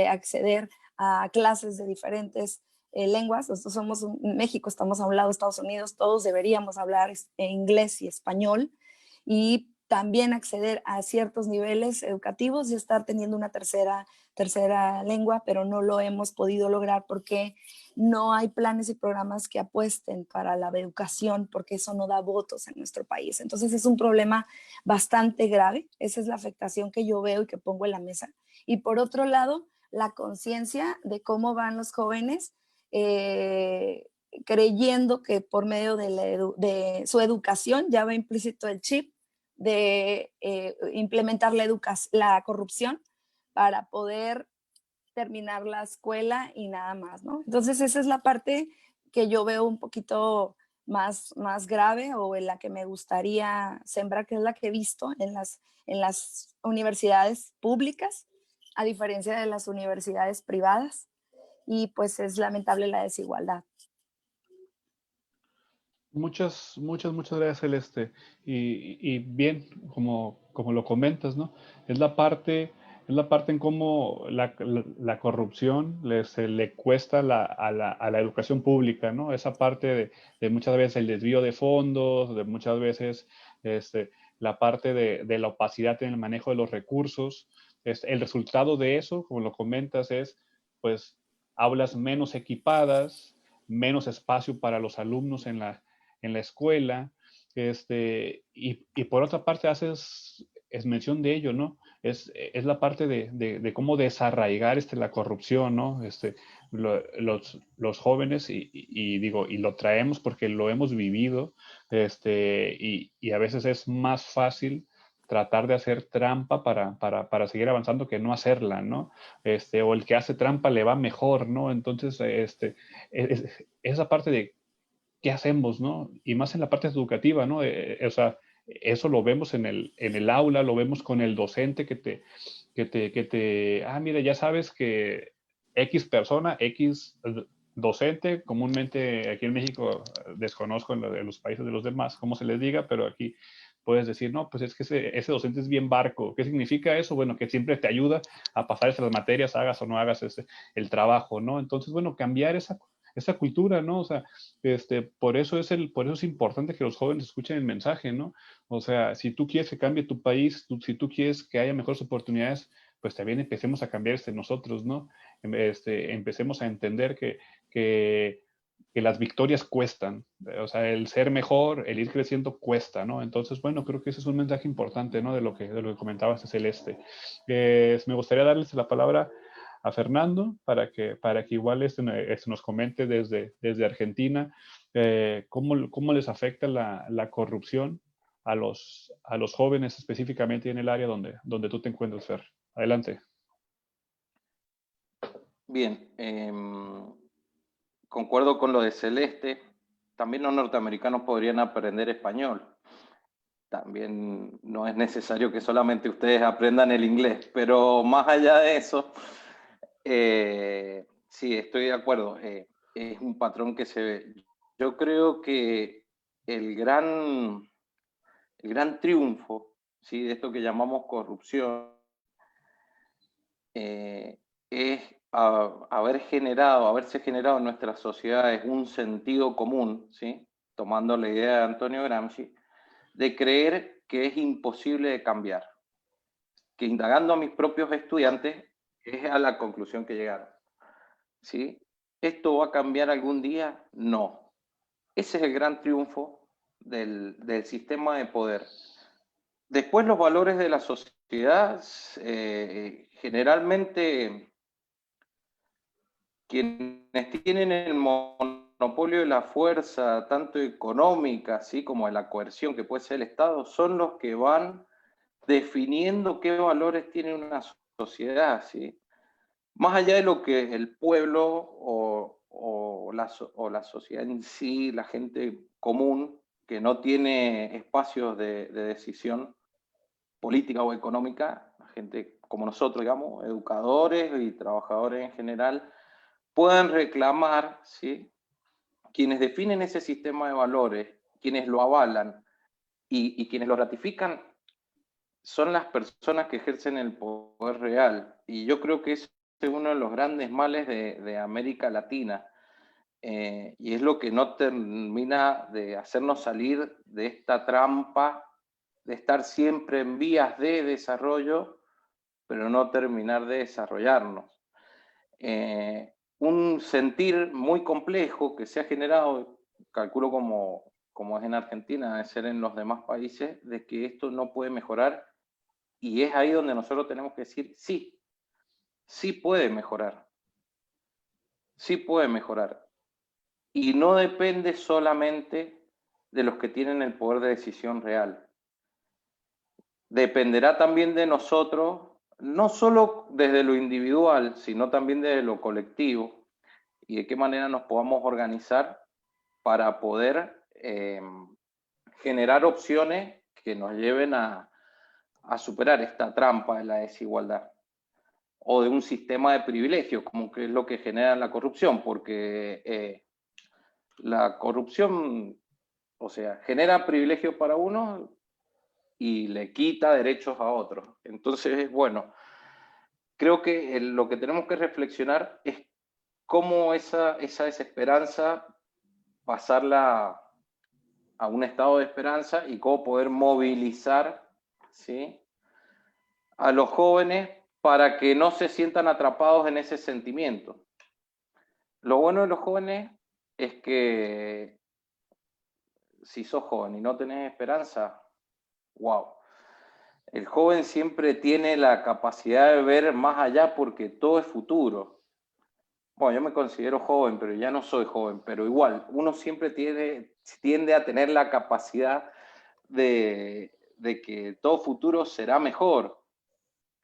D: acceder a clases de diferentes lenguas. Nosotros somos en México, estamos a un lado de Estados Unidos, todos deberíamos hablar inglés y español, y también acceder a ciertos niveles educativos y estar teniendo una tercera lengua, pero no lo hemos podido lograr porque no hay planes y programas que apuesten para la educación, porque eso no da votos en nuestro país. Entonces es un problema bastante grave. Esa es la afectación que yo veo y que pongo en la mesa. Y por otro lado, la conciencia de cómo van los jóvenes creyendo que por medio de su educación ya va implícito el chip de implementar la corrupción para poder terminar la escuela y nada más, ¿no? Entonces esa es la parte que yo veo un poquito más grave, o en la que me gustaría sembrar, que es la que he visto en las universidades públicas, a diferencia de las universidades privadas, y pues es lamentable la desigualdad.
A: Muchas gracias, Celeste. Y bien, como lo comentas, ¿no? Es la parte en cómo la corrupción se le cuesta a la educación pública, ¿no? Esa parte de muchas veces el desvío de fondos, de muchas veces la parte de la opacidad en el manejo de los recursos. El resultado de eso, como lo comentas, es pues aulas menos equipadas, menos espacio para los alumnos en la escuela, y por otra parte es mención de ello, ¿no? Es la parte de cómo desarraigar la corrupción, ¿no? Los jóvenes, y lo traemos porque lo hemos vivido, y a veces es más fácil tratar de hacer trampa para seguir avanzando que no hacerla, ¿no? O el que hace trampa le va mejor, ¿no? Entonces, esa parte de qué hacemos, ¿no? Y más en la parte educativa, ¿no? O sea, eso lo vemos en el aula, lo vemos con el docente mira, ya sabes que X persona, X docente, comúnmente aquí en México, desconozco en los países de los demás cómo se les diga, pero aquí puedes decir, no, pues es que ese docente es bien barco. ¿Qué significa eso? Bueno, que siempre te ayuda a pasar esas materias, hagas o no hagas el trabajo, ¿no? Entonces, bueno, cambiar esa cultura, ¿no? O sea, por eso es importante que los jóvenes escuchen el mensaje, ¿no? O sea, si tú quieres que cambie tu país, si tú quieres que haya mejores oportunidades, pues también empecemos a cambiar nosotros, ¿no? Empecemos a entender que las victorias cuestan, o sea, el ser mejor, el ir creciendo cuesta, ¿no? Entonces, bueno, creo que ese es un mensaje importante, ¿no? De lo que comentabas, Celeste. Me gustaría darles la palabra a Fernando para que igual nos comente desde Argentina cómo les afecta la corrupción a los jóvenes específicamente en el área donde tú te encuentras, Fer. Adelante.
C: Bien, concuerdo con lo de Celeste. También los norteamericanos podrían aprender español. También no es necesario que solamente ustedes aprendan el inglés, pero más allá de eso, sí, estoy de acuerdo. Es un patrón que se ve. Yo creo que el gran triunfo, ¿sí?, de esto que llamamos corrupción, es haberse generado en nuestras sociedades un sentido común, ¿sí?, tomando la idea de Antonio Gramsci, de creer que es imposible de cambiar. Que indagando a mis propios estudiantes es a la conclusión que llegaron. ¿Sí? ¿Esto va a cambiar algún día? No. Ese es el gran triunfo del sistema de poder. Después los valores de la sociedad, generalmente quienes tienen el monopolio de la fuerza, tanto económica, así como de la coerción que puede ser el Estado, son los que van definiendo qué valores tiene una sociedad, ¿sí? Más allá de lo que el pueblo o la sociedad en sí, la gente común, que no tiene espacios de decisión política o económica, la gente como nosotros, digamos, educadores y trabajadores en general, puedan reclamar, ¿sí?, quienes definen ese sistema de valores, quienes lo avalan y quienes lo ratifican, son las personas que ejercen el poder real. Y yo creo que ese es uno de los grandes males de América Latina. Y es lo que no termina de hacernos salir de esta trampa de estar siempre en vías de desarrollo, pero no terminar de desarrollarnos. Un sentir muy complejo que se ha generado, calculo como es en Argentina, debe ser en los demás países, de que esto no puede mejorar. Y es ahí donde nosotros tenemos que decir, sí, sí puede mejorar. Sí puede mejorar. Y no depende solamente de los que tienen el poder de decisión real. Dependerá también de nosotros, no solo desde lo individual, sino también desde lo colectivo, y de qué manera nos podamos organizar para poder generar opciones que nos lleven a superar esta trampa de la desigualdad o de un sistema de privilegios, como que es lo que genera la corrupción, porque la corrupción, o sea, genera privilegios para unos y le quita derechos a otros. Entonces, bueno, creo que lo que tenemos que reflexionar es cómo esa desesperanza pasarla a un estado de esperanza y cómo poder movilizar, ¿sí?, a los jóvenes para que no se sientan atrapados en ese sentimiento. Lo bueno de los jóvenes es que si sos joven y no tenés esperanza, wow. El joven siempre tiene la capacidad de ver más allá porque todo es futuro. Bueno, yo me considero joven, pero ya no soy joven, pero igual, uno siempre tiende a tener la capacidad de que todo futuro será mejor,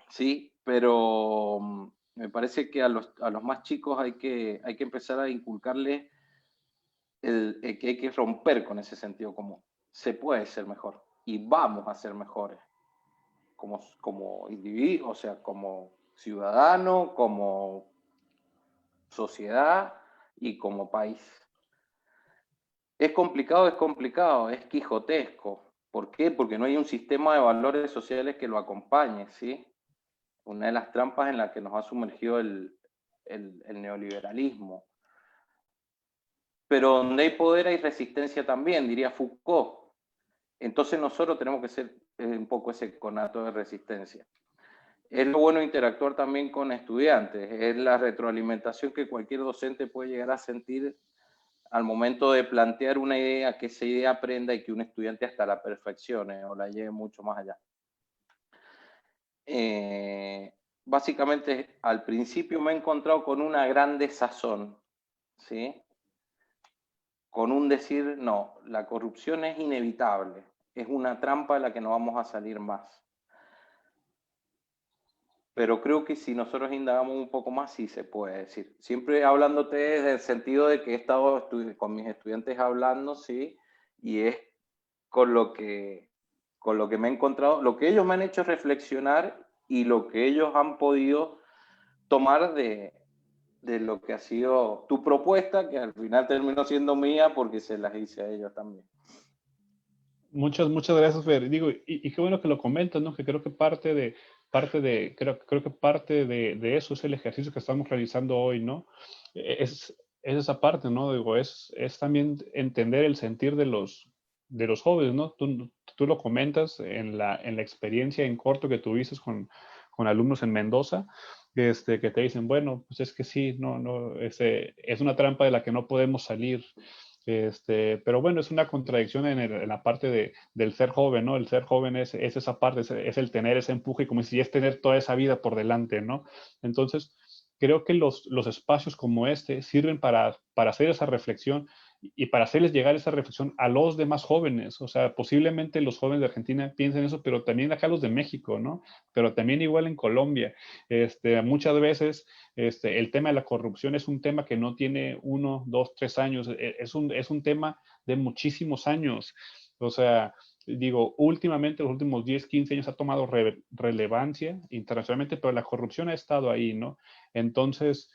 C: ¿sí? Pero me parece que a los más chicos hay que empezar a inculcarles que hay que romper con ese sentido común. Se puede ser mejor y vamos a ser mejores como individuo, o sea, como ciudadano, como sociedad y como país. Es complicado, es quijotesco. ¿Por qué? Porque no hay un sistema de valores sociales que lo acompañe, ¿sí? Una de las trampas en la que nos ha sumergido el neoliberalismo. Pero donde hay poder hay resistencia también, diría Foucault. Entonces nosotros tenemos que ser un poco ese conato de resistencia. Es lo bueno interactuar también con estudiantes, es la retroalimentación que cualquier docente puede llegar a sentir al momento de plantear una idea, que esa idea aprenda y que un estudiante hasta la perfeccione o la lleve mucho más allá. Básicamente, al principio me he encontrado con una gran desazón, ¿sí? Con un decir, no, la corrupción es inevitable, es una trampa de la que no vamos a salir más. Pero creo que si nosotros indagamos un poco más, sí se puede decir. Siempre hablándote desde el sentido de que he estado con mis estudiantes hablando, sí, y es con lo que me he encontrado, lo que ellos me han hecho reflexionar y lo que ellos han podido tomar de lo que ha sido tu propuesta, que al final terminó siendo mía porque se las hice a ellos también.
A: Muchas gracias, Fer. Digo, y qué bueno que lo comentas, ¿no? Que creo que parte de eso es el ejercicio que estamos realizando hoy, ¿no? Es esa parte, ¿no? Digo, es también entender el sentir de los jóvenes, ¿no? Tú lo comentas en la experiencia en corto que tuviste con alumnos en Mendoza, que te dicen, bueno, pues es que sí, no, es una trampa de la que no podemos salir. Pero bueno, es una contradicción en la parte del ser joven, ¿no? El ser joven es esa parte, es el tener ese empuje, como si es tener toda esa vida por delante, ¿no? Entonces, creo que los espacios como este sirven para hacer esa reflexión y para hacerles llegar esa reflexión a los demás jóvenes. O sea, posiblemente los jóvenes de Argentina piensen eso, pero también acá los de México, ¿no? Pero también igual en Colombia. Muchas veces el tema de la corrupción es un tema que no tiene 1, 2, 3 años, es un tema de muchísimos años. O sea, digo, últimamente, los últimos 10, 15 años ha tomado relevancia internacionalmente, pero la corrupción ha estado ahí, ¿no? Entonces,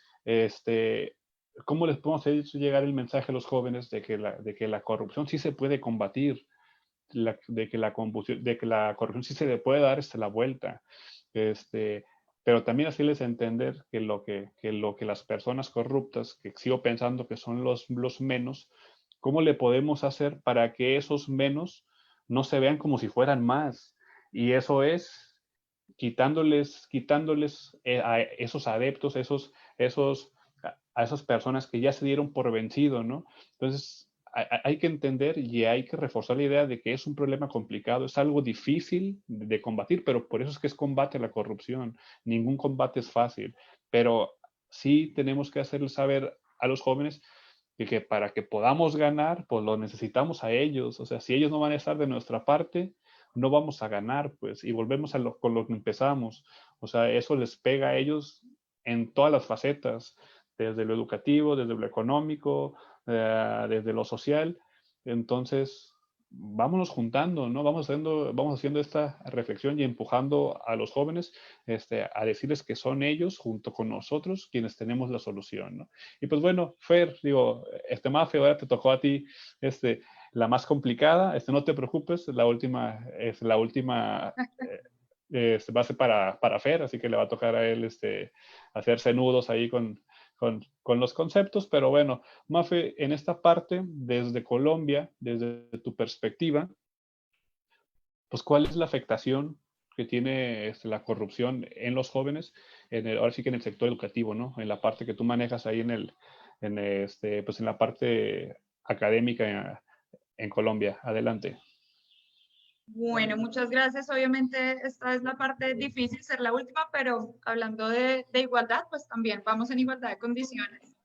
A: ¿cómo les podemos hacer llegar el mensaje a los jóvenes de que la corrupción sí se puede combatir? De que la corrupción sí se le puede dar la vuelta. Pero también hacerles entender que lo que las personas corruptas, que sigo pensando que son los menos, ¿cómo le podemos hacer para que esos menos no se vean como si fueran más? Y eso es quitándoles a esos adeptos, a esas personas que ya se dieron por vencido, ¿no? Entonces, hay que entender y hay que reforzar la idea de que es un problema complicado, es algo difícil de combatir, pero por eso es que es combate a la corrupción. Ningún combate es fácil, pero sí tenemos que hacerles saber a los jóvenes que para que podamos ganar, pues lo necesitamos a ellos. O sea, si ellos no van a estar de nuestra parte, no vamos a ganar, pues, y volvemos con lo que empezamos. O sea, eso les pega a ellos en todas las facetas, desde lo educativo, desde lo económico, desde lo social. Entonces, vámonos juntando, ¿no? Vamos haciendo esta reflexión y empujando a los jóvenes a decirles que son ellos, junto con nosotros, quienes tenemos la solución, ¿no? Y pues bueno, Fer, digo, Mafe, ahora te tocó a ti la más complicada. No te preocupes, la última va a ser para Fer, así que le va a tocar a él hacerse nudos ahí con los conceptos, pero bueno, Mafe, en esta parte, desde Colombia, desde tu perspectiva, pues ¿cuál es la afectación que tiene la corrupción en los jóvenes, ahora sí que en el sector educativo, ¿no? En la parte que tú manejas ahí pues en la parte académica en Colombia. Adelante.
B: Bueno, muchas gracias. Obviamente esta es la parte difícil, ser la última, pero hablando de igualdad, pues también vamos en igualdad de condiciones.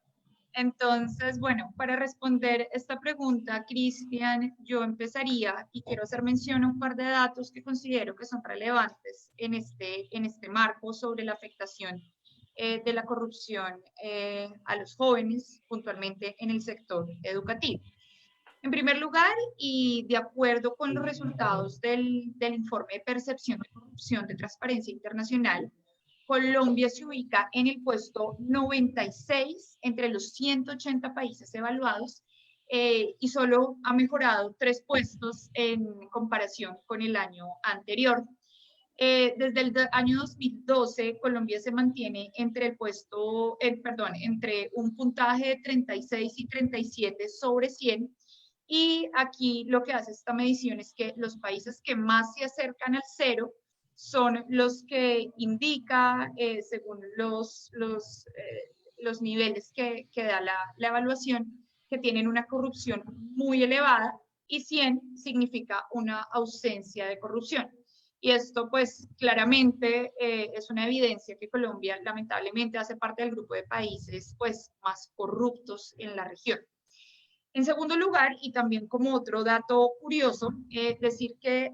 B: Entonces, bueno, para responder esta pregunta, Cristian, yo empezaría y quiero hacer mención a un par de datos que considero que son relevantes en este marco sobre la afectación de la corrupción a los jóvenes, puntualmente en el sector educativo. En primer lugar, y de acuerdo con los resultados del informe de percepción de corrupción de Transparencia Internacional, Colombia se ubica en el puesto 96 entre los 180 países evaluados y solo ha mejorado 3 puestos en comparación con el año anterior. Desde el año 2012, Colombia se mantiene entre entre un puntaje de 36 y 37 sobre 100. Y aquí lo que hace esta medición es que los países que más se acercan al cero son los que indica, según los niveles que da la evaluación, que tienen una corrupción muy elevada, y 100 significa una ausencia de corrupción. Y esto pues claramente es una evidencia que Colombia lamentablemente hace parte del grupo de países pues más corruptos en la región. En segundo lugar, y también como otro dato curioso, decir que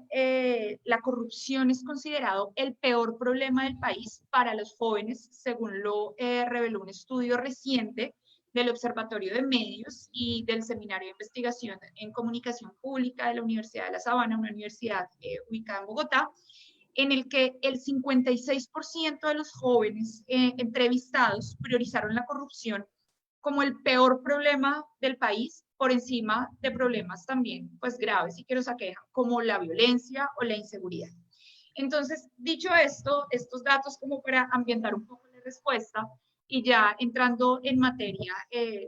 B: la corrupción es considerado el peor problema del país para los jóvenes, según lo reveló un estudio reciente del Observatorio de Medios y del Seminario de Investigación en Comunicación Pública de la Universidad de La Sabana, una universidad ubicada en Bogotá, en el que el 56% de los jóvenes entrevistados priorizaron la corrupción como el peor problema del país, por encima de problemas también pues graves y que nos aquejan, como la violencia o la inseguridad. Entonces, dicho esto, estos datos como para ambientar un poco la respuesta, y ya entrando en materia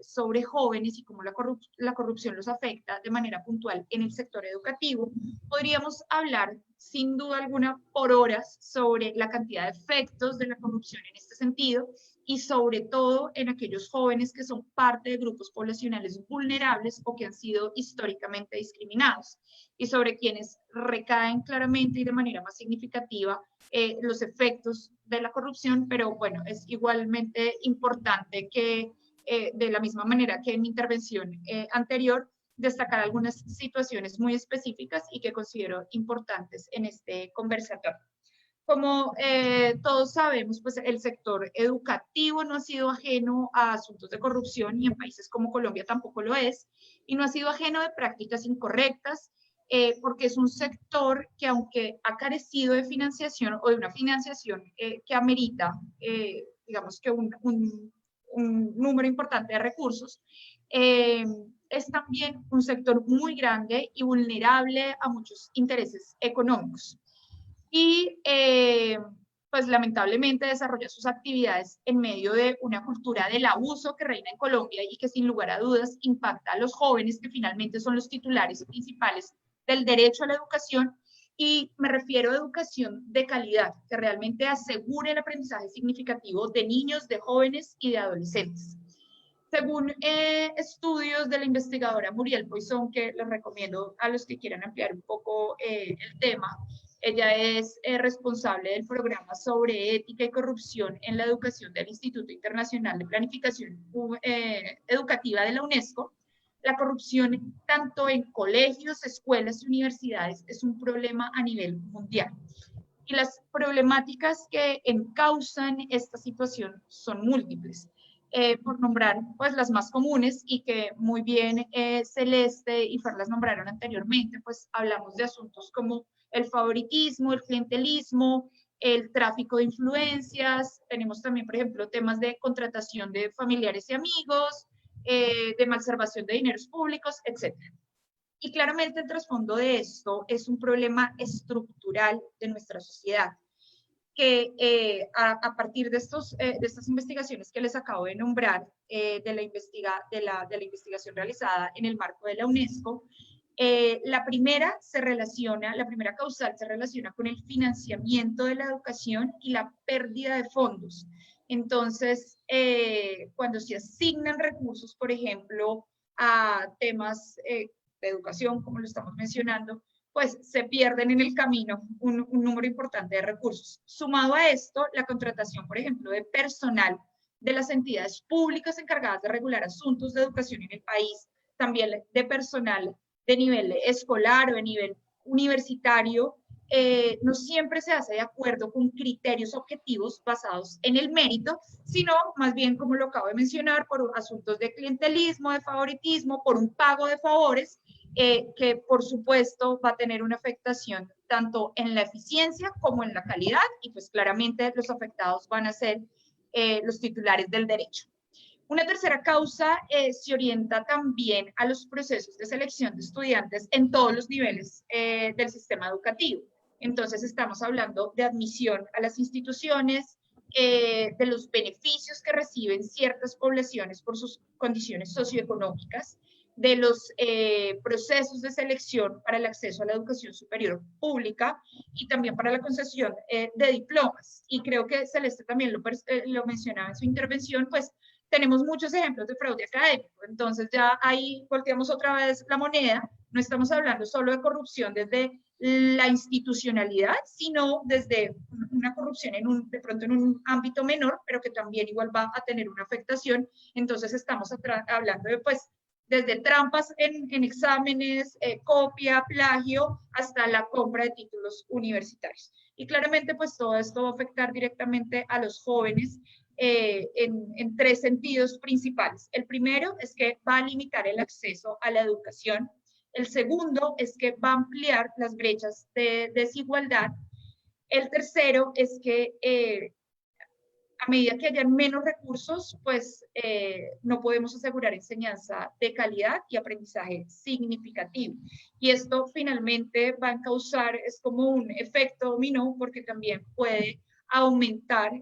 B: sobre jóvenes y cómo la corrupción los afecta de manera puntual en el sector educativo, podríamos hablar sin duda alguna por horas sobre la cantidad de efectos de la corrupción en este sentido, y sobre todo en aquellos jóvenes que son parte de grupos poblacionales vulnerables o que han sido históricamente discriminados, y sobre quienes recaen claramente y de manera más significativa los efectos de la corrupción, pero bueno, es igualmente importante que de la misma manera que en mi intervención anterior, destacar algunas situaciones muy específicas y que considero importantes en este conversatorio. Como todos sabemos, pues el sector educativo no ha sido ajeno a asuntos de corrupción, y en países como Colombia tampoco lo es, y no ha sido ajeno de prácticas incorrectas, porque es un sector que, aunque ha carecido de financiación o de una financiación que amerita, digamos que un número importante de recursos, es también un sector muy grande y vulnerable a muchos intereses económicos. Y pues lamentablemente desarrolla sus actividades en medio de una cultura del abuso que reina en Colombia y que sin lugar a dudas impacta a los jóvenes, que finalmente son los titulares principales del derecho a la educación, y me refiero a educación de calidad, que realmente asegure el aprendizaje significativo de niños, de jóvenes y de adolescentes. Según estudios de la investigadora Muriel Poisson, que les recomiendo a los que quieran ampliar un poco el tema, ella es responsable del programa sobre ética y corrupción en la educación del Instituto Internacional de Planificación Educativa de la UNESCO. La corrupción, tanto en colegios, escuelas y universidades, es un problema a nivel mundial. Y las problemáticas que encausan esta situación son múltiples. Por nombrar pues las más comunes, y que muy bien Celeste y Fer las nombraron anteriormente, pues hablamos de asuntos como el favoritismo, el clientelismo, el tráfico de influencias. Tenemos también, por ejemplo, temas de contratación de familiares y amigos, de malversación de dineros públicos, etc. Y claramente el trasfondo de esto es un problema estructural de nuestra sociedad, que a partir de estas investigaciones que les acabo de nombrar, de la investigación realizada en el marco de la UNESCO, la primera causal se relaciona con el financiamiento de la educación y la pérdida de fondos. Entonces, cuando se asignan recursos, por ejemplo, a temas de educación, como lo estamos mencionando, pues se pierden en el camino un número importante de recursos. Sumado a esto, la contratación, por ejemplo, de personal de las entidades públicas encargadas de regular asuntos de educación en el país, también de personal de nivel escolar o de nivel universitario, no siempre se hace de acuerdo con criterios objetivos basados en el mérito, sino más bien, como lo acabo de mencionar, por asuntos de clientelismo, de favoritismo, por un pago de favores, que por supuesto va a tener una afectación tanto en la eficiencia como en la calidad, y pues claramente los afectados van a ser los titulares del derecho. Una tercera causa se orienta también a los procesos de selección de estudiantes en todos los niveles del sistema educativo. Entonces estamos hablando de admisión a las instituciones, de los beneficios que reciben ciertas poblaciones por sus condiciones socioeconómicas, de los procesos de selección para el acceso a la educación superior pública, y también para la concesión de diplomas. Y creo que Celeste también lo mencionaba en su intervención, pues tenemos muchos ejemplos de fraude académico. Entonces ya ahí volteamos otra vez la moneda. No estamos hablando solo de corrupción desde la institucionalidad, sino desde una corrupción de pronto en un ámbito menor, pero que también igual va a tener una afectación. Entonces estamos hablando de pues desde trampas en exámenes, copia, plagio, hasta la compra de títulos universitarios. Y claramente, pues todo esto va a afectar directamente a los jóvenes en tres sentidos principales. El primero es que va a limitar el acceso a la educación. El segundo es que va a ampliar las brechas de desigualdad. El tercero es que a medida que hayan menos recursos, pues no podemos asegurar enseñanza de calidad y aprendizaje significativo. Y esto finalmente va a causar, es como un efecto dominó, porque también puede aumentar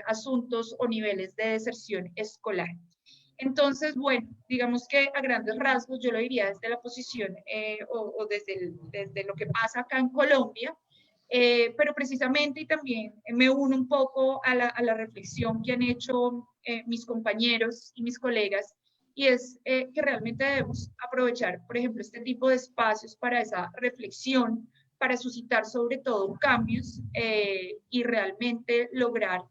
B: asuntos o niveles de deserción escolar. Entonces, bueno, digamos que a grandes rasgos yo lo diría desde la posición o desde lo que pasa acá en Colombia, pero precisamente y también me uno un poco a la reflexión que han hecho mis compañeros y mis colegas, y es que realmente debemos aprovechar, por ejemplo, este tipo de espacios para esa reflexión, para suscitar sobre todo cambios y realmente lograr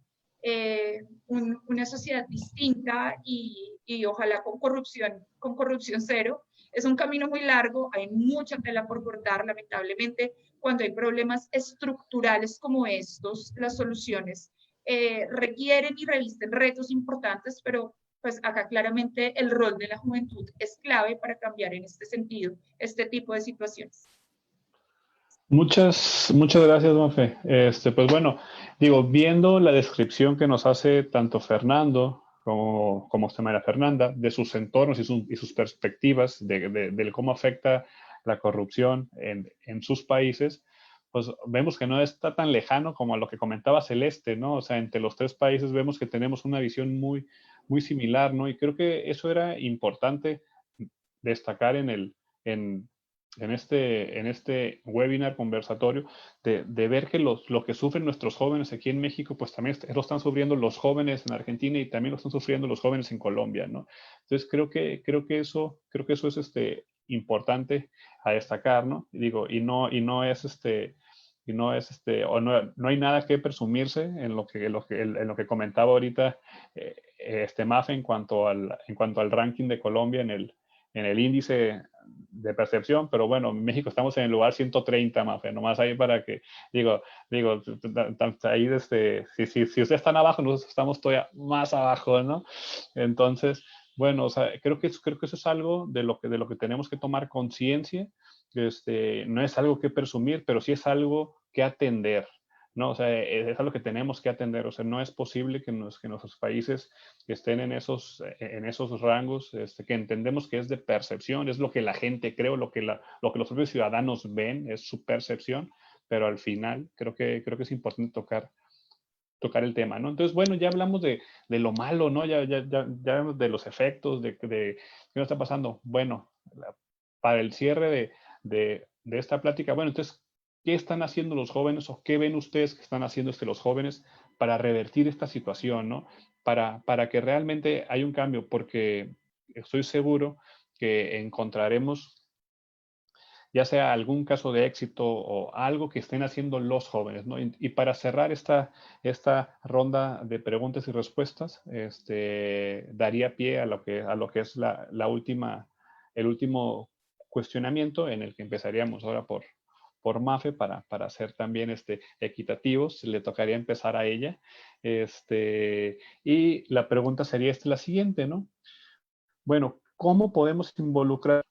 B: una sociedad distinta y ojalá con corrupción cero. Es un camino muy largo, hay mucha tela por cortar, lamentablemente. Cuando hay problemas estructurales como estos, las soluciones requieren y revisten retos importantes, pero pues acá claramente el rol de la juventud es clave para cambiar en este sentido, este tipo de situaciones.
A: Muchas gracias, Mafe. Pues bueno, digo, viendo la descripción que nos hace tanto Fernando como María Fernanda de sus entornos y sus perspectivas de cómo afecta la corrupción en sus países, pues vemos que no está tan lejano como a lo que comentaba Celeste, ¿no? O sea, entre los tres países vemos que tenemos una visión muy similar, ¿no? Y creo que eso era importante destacar en este webinar conversatorio, de ver que lo que sufren nuestros jóvenes aquí en México, pues también lo están sufriendo los jóvenes en Argentina y también lo están sufriendo los jóvenes en Colombia, ¿no? Entonces creo que eso es importante a destacar, ¿no? Y digo, no hay nada que presumirse en lo que comentaba ahorita Mafe en cuanto al ranking de Colombia en el índice de percepción, pero bueno, en México estamos en el lugar 130, Mafe, nomás ahí para que, digo, ahí si ustedes están abajo, nosotros estamos todavía más abajo, ¿no? Entonces, bueno, o sea, creo que eso es algo de lo que tenemos que tomar conciencia. No es algo que presumir, pero sí es algo que atender, ¿no? O sea, es algo que tenemos que atender. O sea, no es posible que nuestros países estén en esos rangos, que entendemos que es de percepción, es lo que la gente cree, lo que los propios ciudadanos ven, es su percepción, pero al final creo que es importante tocar el tema, ¿no? Entonces, bueno, ya hablamos de lo malo, ¿no? Ya hablamos de los efectos, de qué nos está pasando. Bueno, para el cierre de esta plática, bueno, entonces, ¿qué están haciendo los jóvenes o qué ven ustedes que están haciendo los jóvenes para revertir esta situación, ¿no? Para que realmente haya un cambio, porque estoy seguro que encontraremos ya sea algún caso de éxito o algo que estén haciendo los jóvenes, ¿no? Y para cerrar esta ronda de preguntas y respuestas, daría pie a lo que es el último cuestionamiento, en el que empezaríamos ahora por Mafe para ser también equitativos. Le tocaría empezar a ella. Y la pregunta sería la siguiente, ¿no? Bueno, ¿cómo podemos involucrar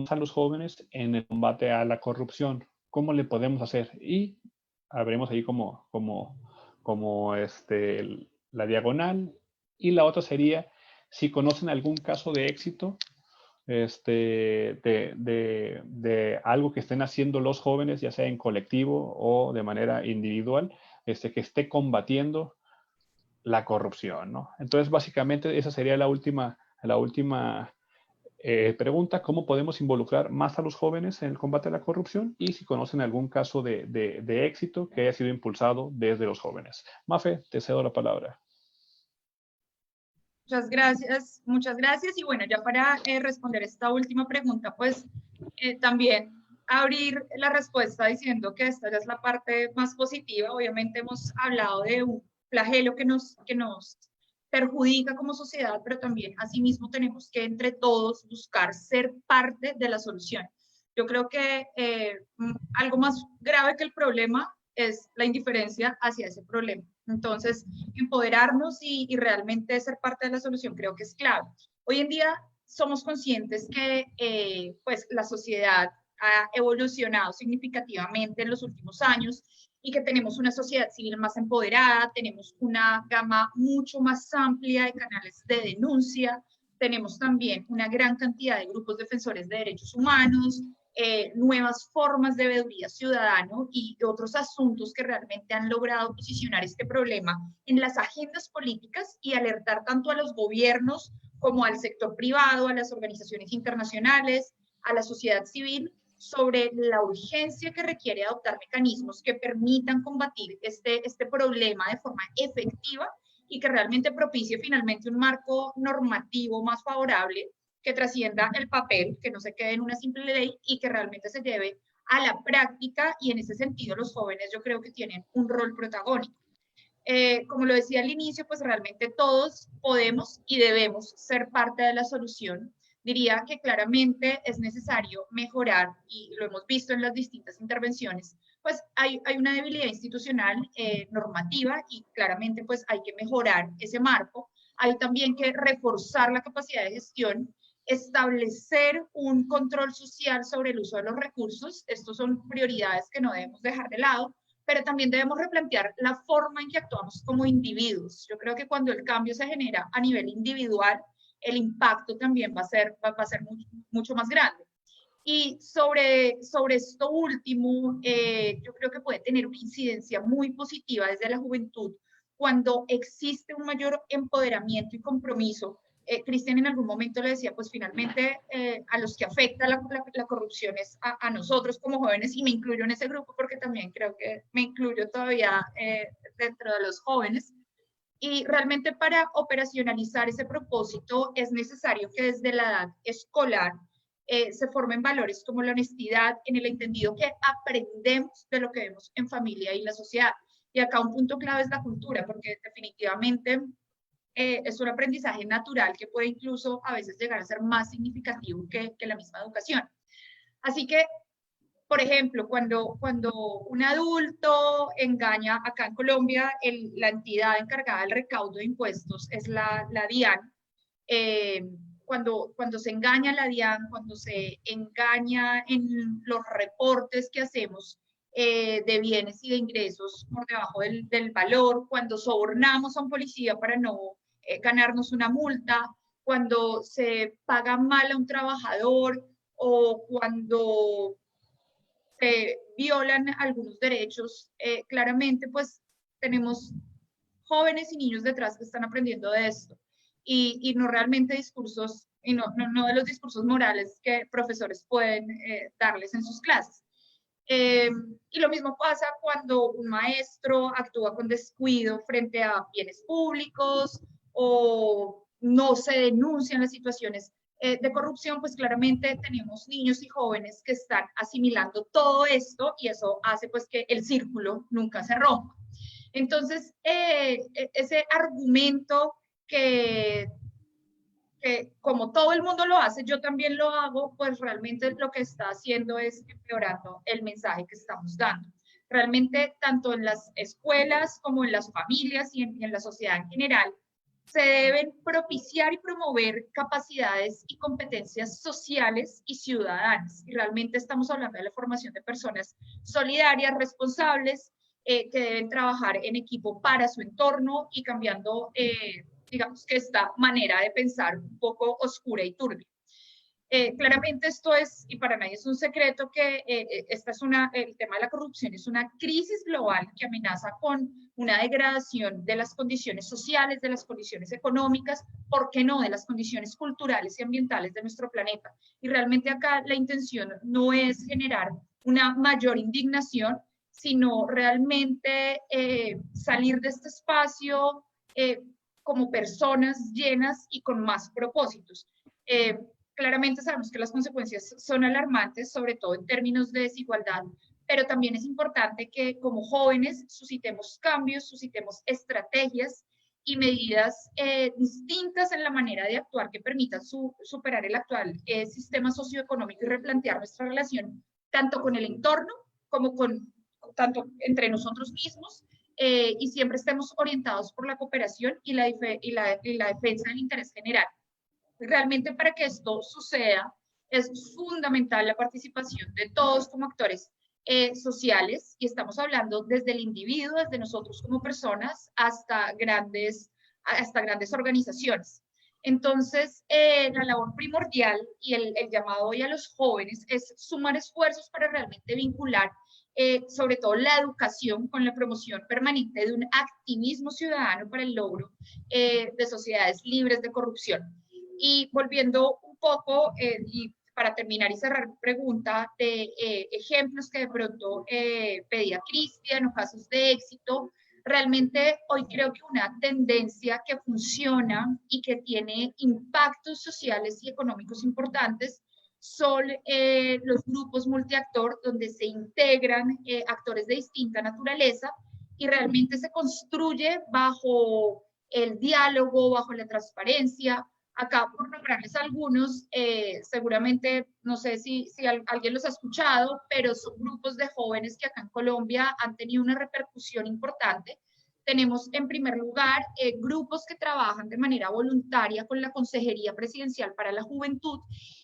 A: a los jóvenes en el combate a la corrupción? ¿Cómo le podemos hacer? Y abrimos ahí como la diagonal. Y la otra sería, si conocen algún caso de éxito de algo que estén haciendo los jóvenes, ya sea en colectivo o de manera individual, que esté combatiendo la corrupción, ¿no? Entonces, básicamente, esa sería la última pregunta: ¿cómo podemos involucrar más a los jóvenes en el combate a la corrupción? Y si conocen algún caso de éxito que haya sido impulsado desde los jóvenes. Mafe, te cedo la palabra.
B: Muchas gracias. Y bueno, ya para responder esta última pregunta, pues también abrir la respuesta diciendo que esta ya es la parte más positiva. Obviamente hemos hablado de un flagelo que nos perjudica como sociedad, pero también asimismo tenemos que entre todos buscar ser parte de la solución. Yo creo que algo más grave que el problema es la indiferencia hacia ese problema. Entonces, empoderarnos y realmente ser parte de la solución creo que es clave. Hoy en día somos conscientes que pues la sociedad ha evolucionado significativamente en los últimos años y que tenemos una sociedad civil más empoderada, tenemos una gama mucho más amplia de canales de denuncia, tenemos también una gran cantidad de grupos defensores de derechos humanos, nuevas formas de veeduría ciudadano y otros asuntos que realmente han logrado posicionar este problema en las agendas políticas y alertar tanto a los gobiernos como al sector privado, a las organizaciones internacionales, a la sociedad civil, sobre la urgencia que requiere adoptar mecanismos que permitan combatir este problema de forma efectiva y que realmente propicie finalmente un marco normativo más favorable que trascienda el papel, que no se quede en una simple ley y que realmente se lleve a la práctica, y en ese sentido los jóvenes yo creo que tienen un rol protagónico. Como lo decía al inicio, pues realmente todos podemos y debemos ser parte de la solución. Diría que claramente es necesario mejorar, y lo hemos visto en las distintas intervenciones, pues hay una debilidad institucional, normativa, y claramente pues hay que mejorar ese marco. Hay también que reforzar la capacidad de gestión, establecer un control social sobre el uso de los recursos. Estos son prioridades que no debemos dejar de lado, pero también debemos replantear la forma en que actuamos como individuos. Yo creo que cuando el cambio se genera a nivel individual, el impacto también va a ser mucho más grande. Y sobre esto último, yo creo que puede tener una incidencia muy positiva desde la juventud cuando existe un mayor empoderamiento y compromiso. Cristian en algún momento le decía, pues finalmente a los que afecta la corrupción es a nosotros como jóvenes, y me incluyo en ese grupo porque también creo que me incluyo todavía dentro de los jóvenes. Y realmente para operacionalizar ese propósito es necesario que desde la edad escolar se formen valores como la honestidad, en el entendido que aprendemos de lo que vemos en familia y la sociedad. Y acá un punto clave es la cultura, porque definitivamente es un aprendizaje natural que puede incluso a veces llegar a ser más significativo que la misma educación. Así que, por ejemplo, cuando un adulto engaña, acá en Colombia, la entidad encargada del recaudo de impuestos es la DIAN. Cuando se engaña la DIAN, cuando se engaña en los reportes que hacemos de bienes y de ingresos por debajo del valor, cuando sobornamos a un policía para no ganarnos una multa, cuando se paga mal a un trabajador o cuando se violan algunos derechos, claramente pues tenemos jóvenes y niños detrás que están aprendiendo de esto, y no realmente discursos, y no de los discursos morales que profesores pueden darles en sus clases. Y lo mismo pasa cuando un maestro actúa con descuido frente a bienes públicos o no se denuncian las situaciones de corrupción, pues claramente tenemos niños y jóvenes que están asimilando todo esto, y eso hace pues que el círculo nunca se rompa. Entonces, ese argumento que como todo el mundo lo hace, yo también lo hago, pues realmente lo que está haciendo es empeorando el mensaje que estamos dando. Realmente, tanto en las escuelas como en las familias y en la sociedad en general, se deben propiciar y promover capacidades y competencias sociales y ciudadanas. Y realmente estamos hablando de la formación de personas solidarias, responsables, que deben trabajar en equipo para su entorno y cambiando digamos que esta manera de pensar un poco oscura y turbia. Claramente esto es, y para nadie es un secreto, que el tema de la corrupción es una crisis global que amenaza con una degradación de las condiciones sociales, de las condiciones económicas, ¿por qué no?, de las condiciones culturales y ambientales de nuestro planeta. Y realmente acá la intención no es generar una mayor indignación, sino realmente salir de este espacio como personas llenas y con más propósitos. Claramente sabemos que las consecuencias son alarmantes, sobre todo en términos de desigualdad, pero también es importante que como jóvenes suscitemos cambios, suscitemos estrategias y medidas distintas en la manera de actuar que permitan superar el actual sistema socioeconómico y replantear nuestra relación tanto con el entorno como tanto entre nosotros mismos, y siempre estemos orientados por la cooperación y la defensa del interés general. Realmente, para que esto suceda, es fundamental la participación de todos como actores sociales, y estamos hablando desde el individuo, desde nosotros como personas, hasta grandes organizaciones. Entonces, la labor primordial y el llamado hoy a los jóvenes es sumar esfuerzos para realmente vincular sobre todo la educación con la promoción permanente de un activismo ciudadano para el logro de sociedades libres de corrupción. Y volviendo un poco, y para terminar y cerrar mi pregunta, de ejemplos que de pronto pedía Cristian o casos de éxito, realmente hoy creo que una tendencia que funciona y que tiene impactos sociales y económicos importantes son los grupos multiactor, donde se integran actores de distinta naturaleza y realmente se construye bajo el diálogo, bajo la transparencia. Acá, por nombrarles algunos, seguramente, no sé si alguien los ha escuchado, pero son grupos de jóvenes que acá en Colombia han tenido una repercusión importante. Tenemos, en primer lugar, grupos que trabajan de manera voluntaria con la Consejería Presidencial para la Juventud,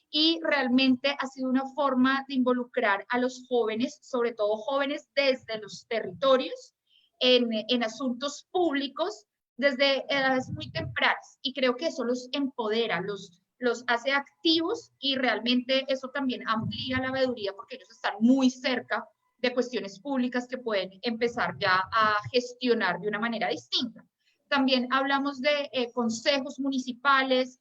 B: y realmente ha sido una forma de involucrar a los jóvenes, sobre todo jóvenes desde los territorios, en asuntos públicos desde edades muy tempranas, y creo que eso los empodera, los hace activos, y realmente eso también amplía la veeduría porque ellos están muy cerca de cuestiones públicas que pueden empezar ya a gestionar de una manera distinta. También hablamos de consejos municipales.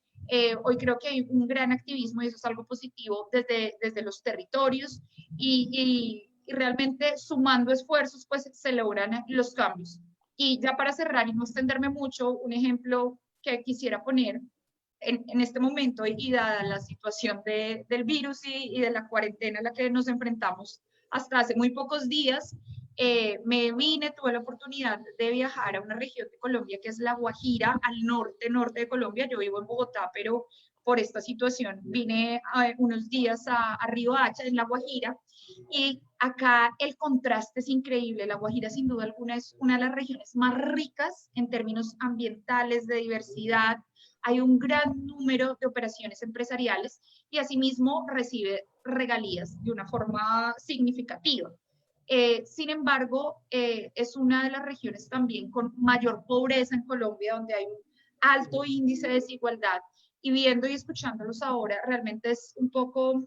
B: Hoy creo que hay un gran activismo, y eso es algo positivo desde los territorios, y realmente sumando esfuerzos pues se logran los cambios. Y ya para cerrar y no extenderme mucho, un ejemplo que quisiera poner en este momento, y dada la situación del virus y de la cuarentena a la que nos enfrentamos hasta hace muy pocos días, tuve la oportunidad de viajar a una región de Colombia que es La Guajira, al norte de Colombia. Yo vivo en Bogotá, pero por esta situación vine unos días a Riohacha, en La Guajira, y acá el contraste es increíble. La Guajira, sin duda alguna, es una de las regiones más ricas en términos ambientales, de diversidad. Hay un gran número de operaciones empresariales, y asimismo recibe regalías de una forma significativa. Sin embargo, es una de las regiones también con mayor pobreza en Colombia, donde hay un alto índice de desigualdad, y viendo y escuchándolos ahora, realmente es un poco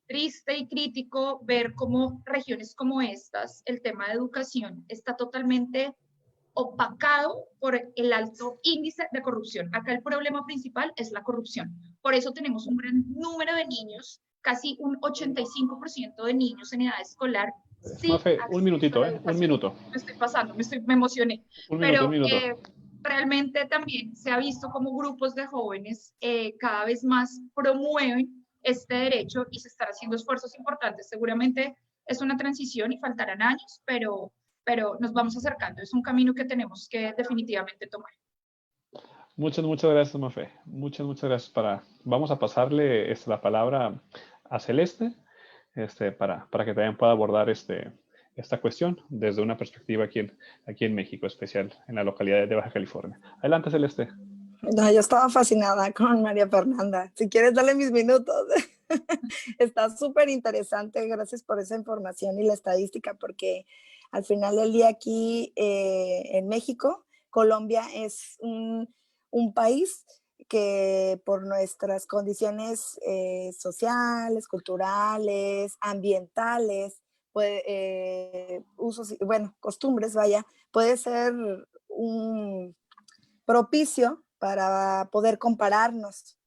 B: triste y crítico ver cómo regiones como estas, el tema de educación está totalmente opacado por el alto índice de corrupción. Acá el problema principal es la corrupción. Por eso tenemos un gran número de niños, casi un 85% de niños en edad escolar.
A: Mafe, un minutito, un minuto.
B: Me estoy pasando, me emocioné.
A: Un minuto.
B: Realmente también se ha visto como grupos de jóvenes cada vez más promueven este derecho, y se están haciendo esfuerzos importantes. Seguramente es una transición y faltarán años, pero nos vamos acercando. Es un camino que tenemos que definitivamente tomar.
A: Muchas gracias, Mafe. Muchas gracias. Vamos a pasarle la palabra a Celeste para que también pueda abordar esta cuestión desde una perspectiva aquí en México, especial en la localidad de Baja California. Adelante, Celeste.
D: No, yo estaba fascinada con María Fernanda. Si quieres, dale mis minutos. Está súper interesante. Gracias por esa información y la estadística, porque al final del día aquí en México, Colombia es un país que por nuestras condiciones sociales, culturales, ambientales, usos, costumbres, puede ser un propicio para poder compararnos,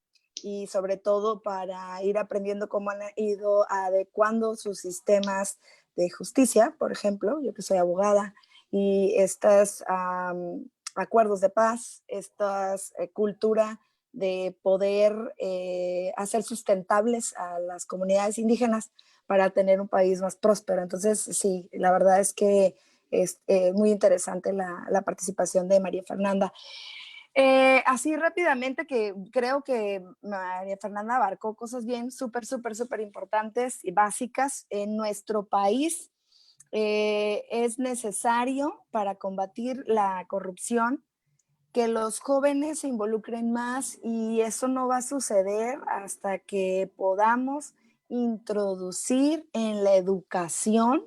D: y sobre todo para ir aprendiendo cómo han ido adecuando sus sistemas de justicia. Por ejemplo, yo que soy abogada, y estos acuerdos de paz, esta cultura de poder hacer sustentables a las comunidades indígenas para tener un país más próspero. Entonces, sí, la verdad es que Es muy interesante la participación de María Fernanda. Así rápidamente, que creo que María Fernanda abarcó cosas bien súper importantes y básicas. En nuestro país es necesario, para combatir la corrupción, que los jóvenes se involucren más, y eso no va a suceder hasta que podamos introducir en la educación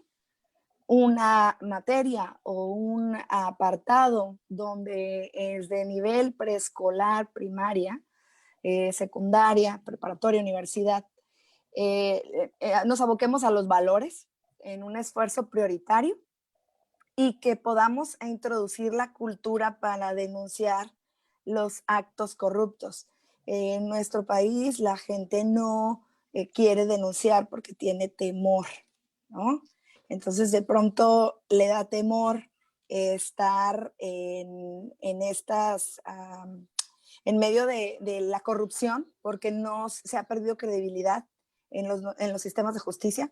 D: una materia o un apartado donde es de nivel preescolar, primaria, secundaria, preparatoria, universidad, nos aboquemos a los valores en un esfuerzo prioritario, y que podamos introducir la cultura para denunciar los actos corruptos. En nuestro país la gente no quiere denunciar porque tiene temor, ¿no? Entonces de pronto le da temor estar en medio de la corrupción, porque no se ha perdido credibilidad en los sistemas de justicia.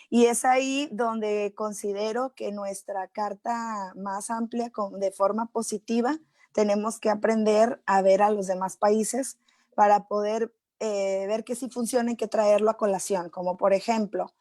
D: Y es ahí donde considero que nuestra carta más amplia, de forma positiva, tenemos que aprender a ver a los demás países para poder ver que sí funciona y que traerlo a colación. Como por ejemplo,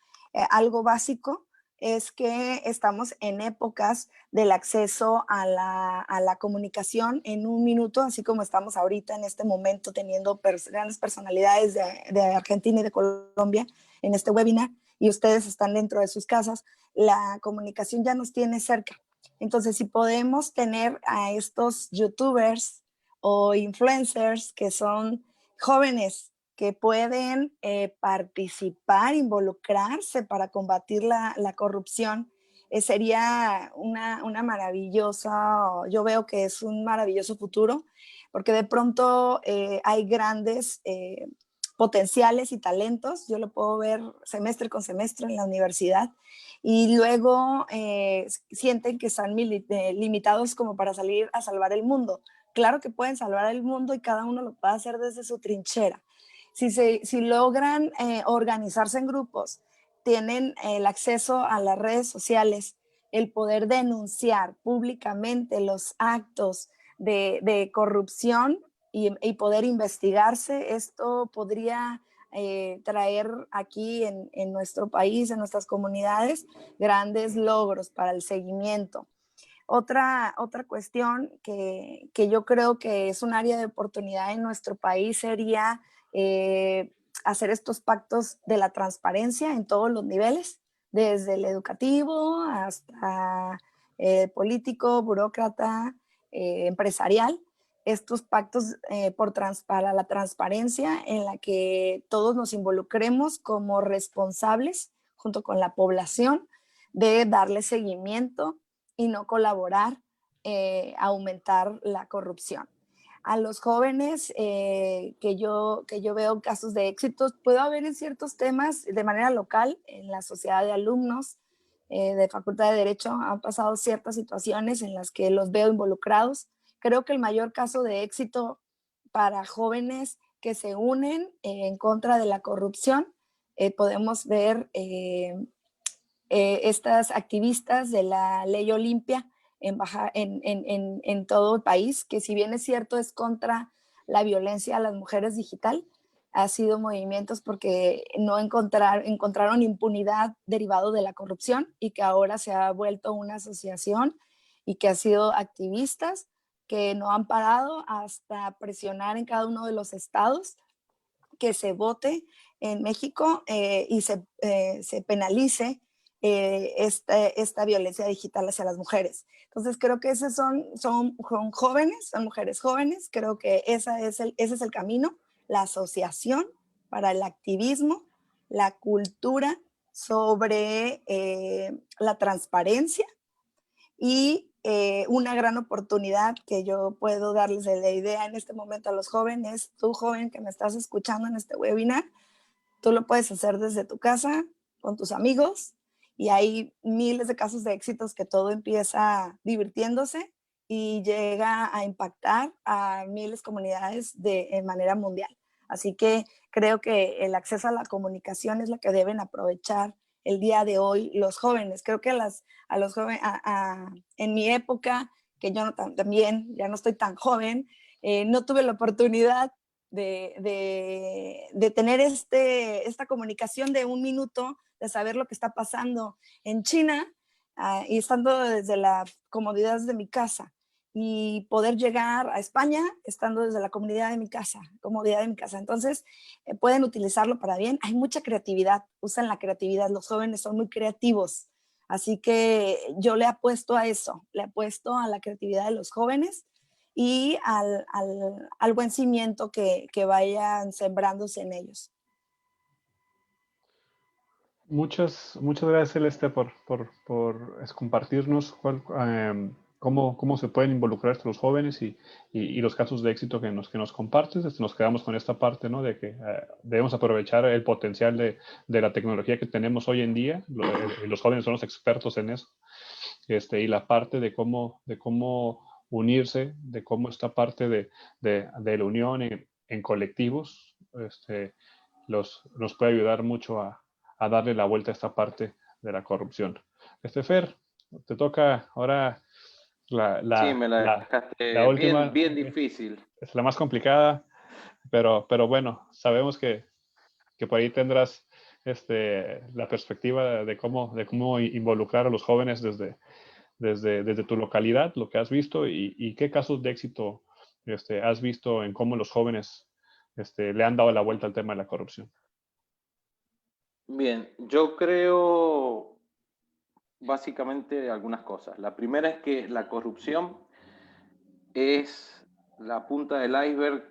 D: algo básico es que estamos en épocas del acceso a la comunicación en un minuto, así como estamos ahorita en este momento teniendo grandes personalidades de Argentina y de Colombia en este webinar, y ustedes están dentro de sus casas. La comunicación ya nos tiene cerca. Entonces, si podemos tener a estos youtubers o influencers que son jóvenes, que pueden participar, involucrarse para combatir la corrupción, sería una maravillosa, yo veo que es un maravilloso futuro, porque de pronto hay grandes potenciales y talentos. Yo lo puedo ver semestre con semestre en la universidad, y luego sienten que están limitados como para salir a salvar el mundo. Claro que pueden salvar el mundo, y cada uno lo puede hacer desde su trinchera. Si logran organizarse en grupos, tienen el acceso a las redes sociales, el poder denunciar públicamente los actos de corrupción y poder investigarse, esto podría traer aquí en nuestro país, en nuestras comunidades, grandes logros para el seguimiento. Otra cuestión que yo creo que es un área de oportunidad en nuestro país sería hacer estos pactos de la transparencia en todos los niveles, desde el educativo hasta político, burócrata, empresarial. Estos pactos para la transparencia, en la que todos nos involucremos como responsables junto con la población de darle seguimiento y no colaborar a aumentar la corrupción. A los jóvenes que yo veo casos de éxitos, puedo haber en ciertos temas de manera local, en la sociedad de alumnos de Facultad de Derecho han pasado ciertas situaciones en las que los veo involucrados. Creo que el mayor caso de éxito para jóvenes que se unen en contra de la corrupción, podemos ver estas activistas de la ley Olimpia en todo el país, que si bien es cierto es contra la violencia a las mujeres digital, ha sido movimientos porque no encontraron impunidad derivado de la corrupción, y que ahora se ha vuelto una asociación y que ha sido activistas que no han parado hasta presionar en cada uno de los estados que se vote en México y se penalice esta violencia digital hacia las mujeres. Entonces creo que esos son jóvenes, son mujeres jóvenes, creo que ese es el camino, la asociación para el activismo, la cultura sobre la transparencia, y una gran oportunidad que yo puedo darles de la idea en este momento a los jóvenes. Tú, joven que me estás escuchando en este webinar, tú lo puedes hacer desde tu casa, con tus amigos, y hay miles de casos de éxitos que todo empieza divirtiéndose y llega a impactar a miles de comunidades de manera mundial. Así que creo que el acceso a la comunicación es lo que deben aprovechar el día de hoy los jóvenes. Creo que a los jóvenes, en mi época, que yo también ya no estoy tan joven, no tuve la oportunidad de tener esta comunicación de un minuto, de saber lo que está pasando en China, y estando desde la comodidad de mi casa, y poder llegar a España estando desde la comodidad de mi casa. Entonces, pueden utilizarlo para bien. Hay mucha creatividad, usan la creatividad, los jóvenes son muy creativos. Así que yo le apuesto a eso, le apuesto a la creatividad de los jóvenes y al buen cimiento que vayan sembrándose en ellos.
A: Muchas gracias, Celeste, por compartirnos cómo se pueden involucrar los jóvenes y los casos de éxito que nos compartes. Nos quedamos con esta parte, ¿no? De que debemos aprovechar el potencial de la tecnología que tenemos hoy en día. Los jóvenes son los expertos en eso. Y la parte de cómo unirse, de cómo esta parte de la unión en colectivos nos puede ayudar mucho a darle la vuelta a esta parte de la corrupción. Fer, te toca ahora
C: Sí, me la dejaste
A: última.
C: bien difícil.
A: Es la más complicada, pero bueno, sabemos que por ahí tendrás la perspectiva de cómo involucrar a los jóvenes desde tu localidad, lo que has visto y qué casos de éxito has visto en cómo los jóvenes le han dado la vuelta al tema de la corrupción.
C: Bien, yo creo básicamente algunas cosas. La primera es que la corrupción es la punta del iceberg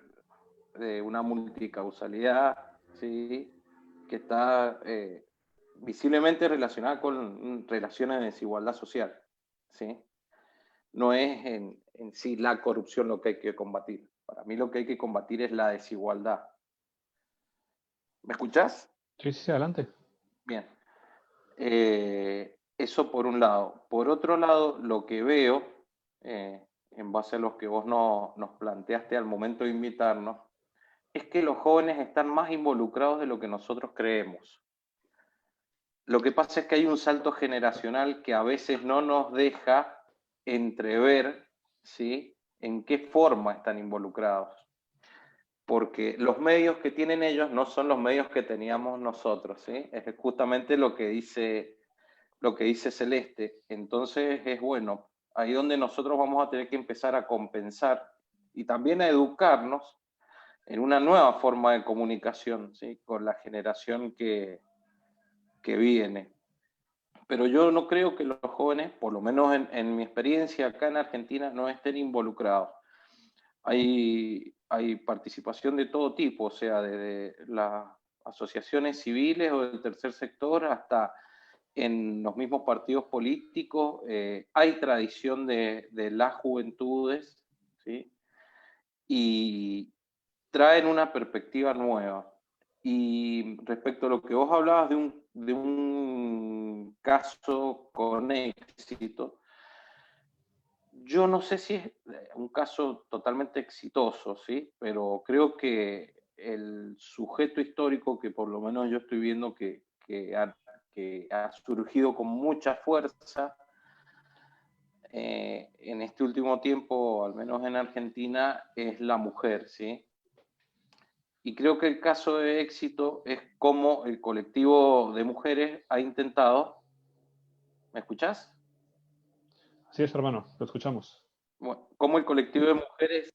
C: de una multicausalidad, ¿sí? Que está visiblemente relacionada con relaciones de desigualdad social, ¿sí? No es en sí la corrupción lo que hay que combatir. Para mí lo que hay que combatir es la desigualdad. ¿Me escuchás?
A: Sí, adelante.
C: Bien. Eso por un lado. Por otro lado, lo que veo, en base a lo que vos nos planteaste al momento de invitarnos, es que los jóvenes están más involucrados de lo que nosotros creemos. Lo que pasa es que hay un salto generacional que a veces no nos deja entrever, ¿sí?, en qué forma están involucrados. Porque los medios que tienen ellos no son los medios que teníamos nosotros, ¿sí? Es justamente lo que dice Celeste. Entonces es bueno, ahí donde nosotros vamos a tener que empezar a compensar y también a educarnos en una nueva forma de comunicación, ¿sí?, con la generación que viene. Pero yo no creo que los jóvenes, por lo menos en mi experiencia acá en Argentina, no estén involucrados. Hay participación de todo tipo, o sea, desde las asociaciones civiles o del tercer sector hasta en los mismos partidos políticos. Hay tradición de las juventudes, ¿sí?, y traen una perspectiva nueva. Y respecto a lo que vos hablabas de un caso con éxito, yo no sé si es un caso totalmente exitoso, ¿sí?, pero creo que el sujeto histórico que por lo menos yo estoy viendo que ha surgido con mucha fuerza en este último tiempo, al menos en Argentina, es la mujer, ¿sí? Y creo que el caso de éxito es cómo el colectivo de mujeres ha intentado... ¿Me escuchás?
A: Sí, hermano, lo escuchamos.
C: Bueno, cómo el colectivo de mujeres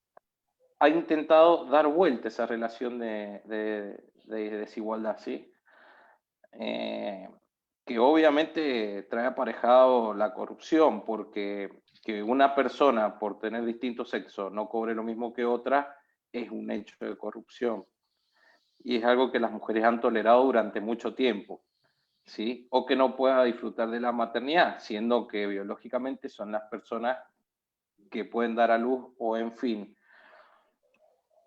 C: ha intentado dar vuelta a esa relación de desigualdad, ¿sí? Que obviamente trae aparejado la corrupción, porque que una persona por tener distinto sexo no cobre lo mismo que otra es un hecho de corrupción. Y es algo que las mujeres han tolerado durante mucho tiempo, ¿sí? O que no pueda disfrutar de la maternidad, siendo que biológicamente son las personas que pueden dar a luz, o en fin.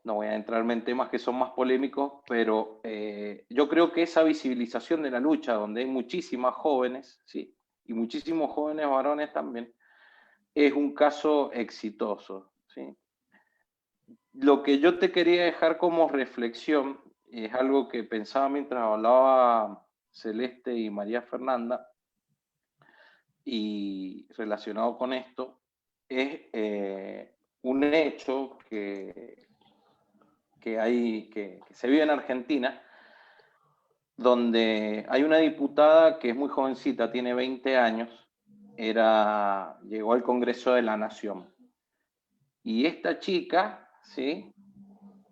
C: No voy a entrarme en temas que son más polémicos, pero yo creo que esa visibilización de la lucha, donde hay muchísimas jóvenes, ¿sí?, y muchísimos jóvenes varones también, es un caso exitoso, ¿sí? Lo que yo te quería dejar como reflexión, es algo que pensaba mientras hablaba Celeste y María Fernanda, y relacionado con esto, es un hecho que se vive en Argentina, donde hay una diputada que es muy jovencita, tiene 20 años, llegó al Congreso de la Nación. Y esta chica, ¿sí?,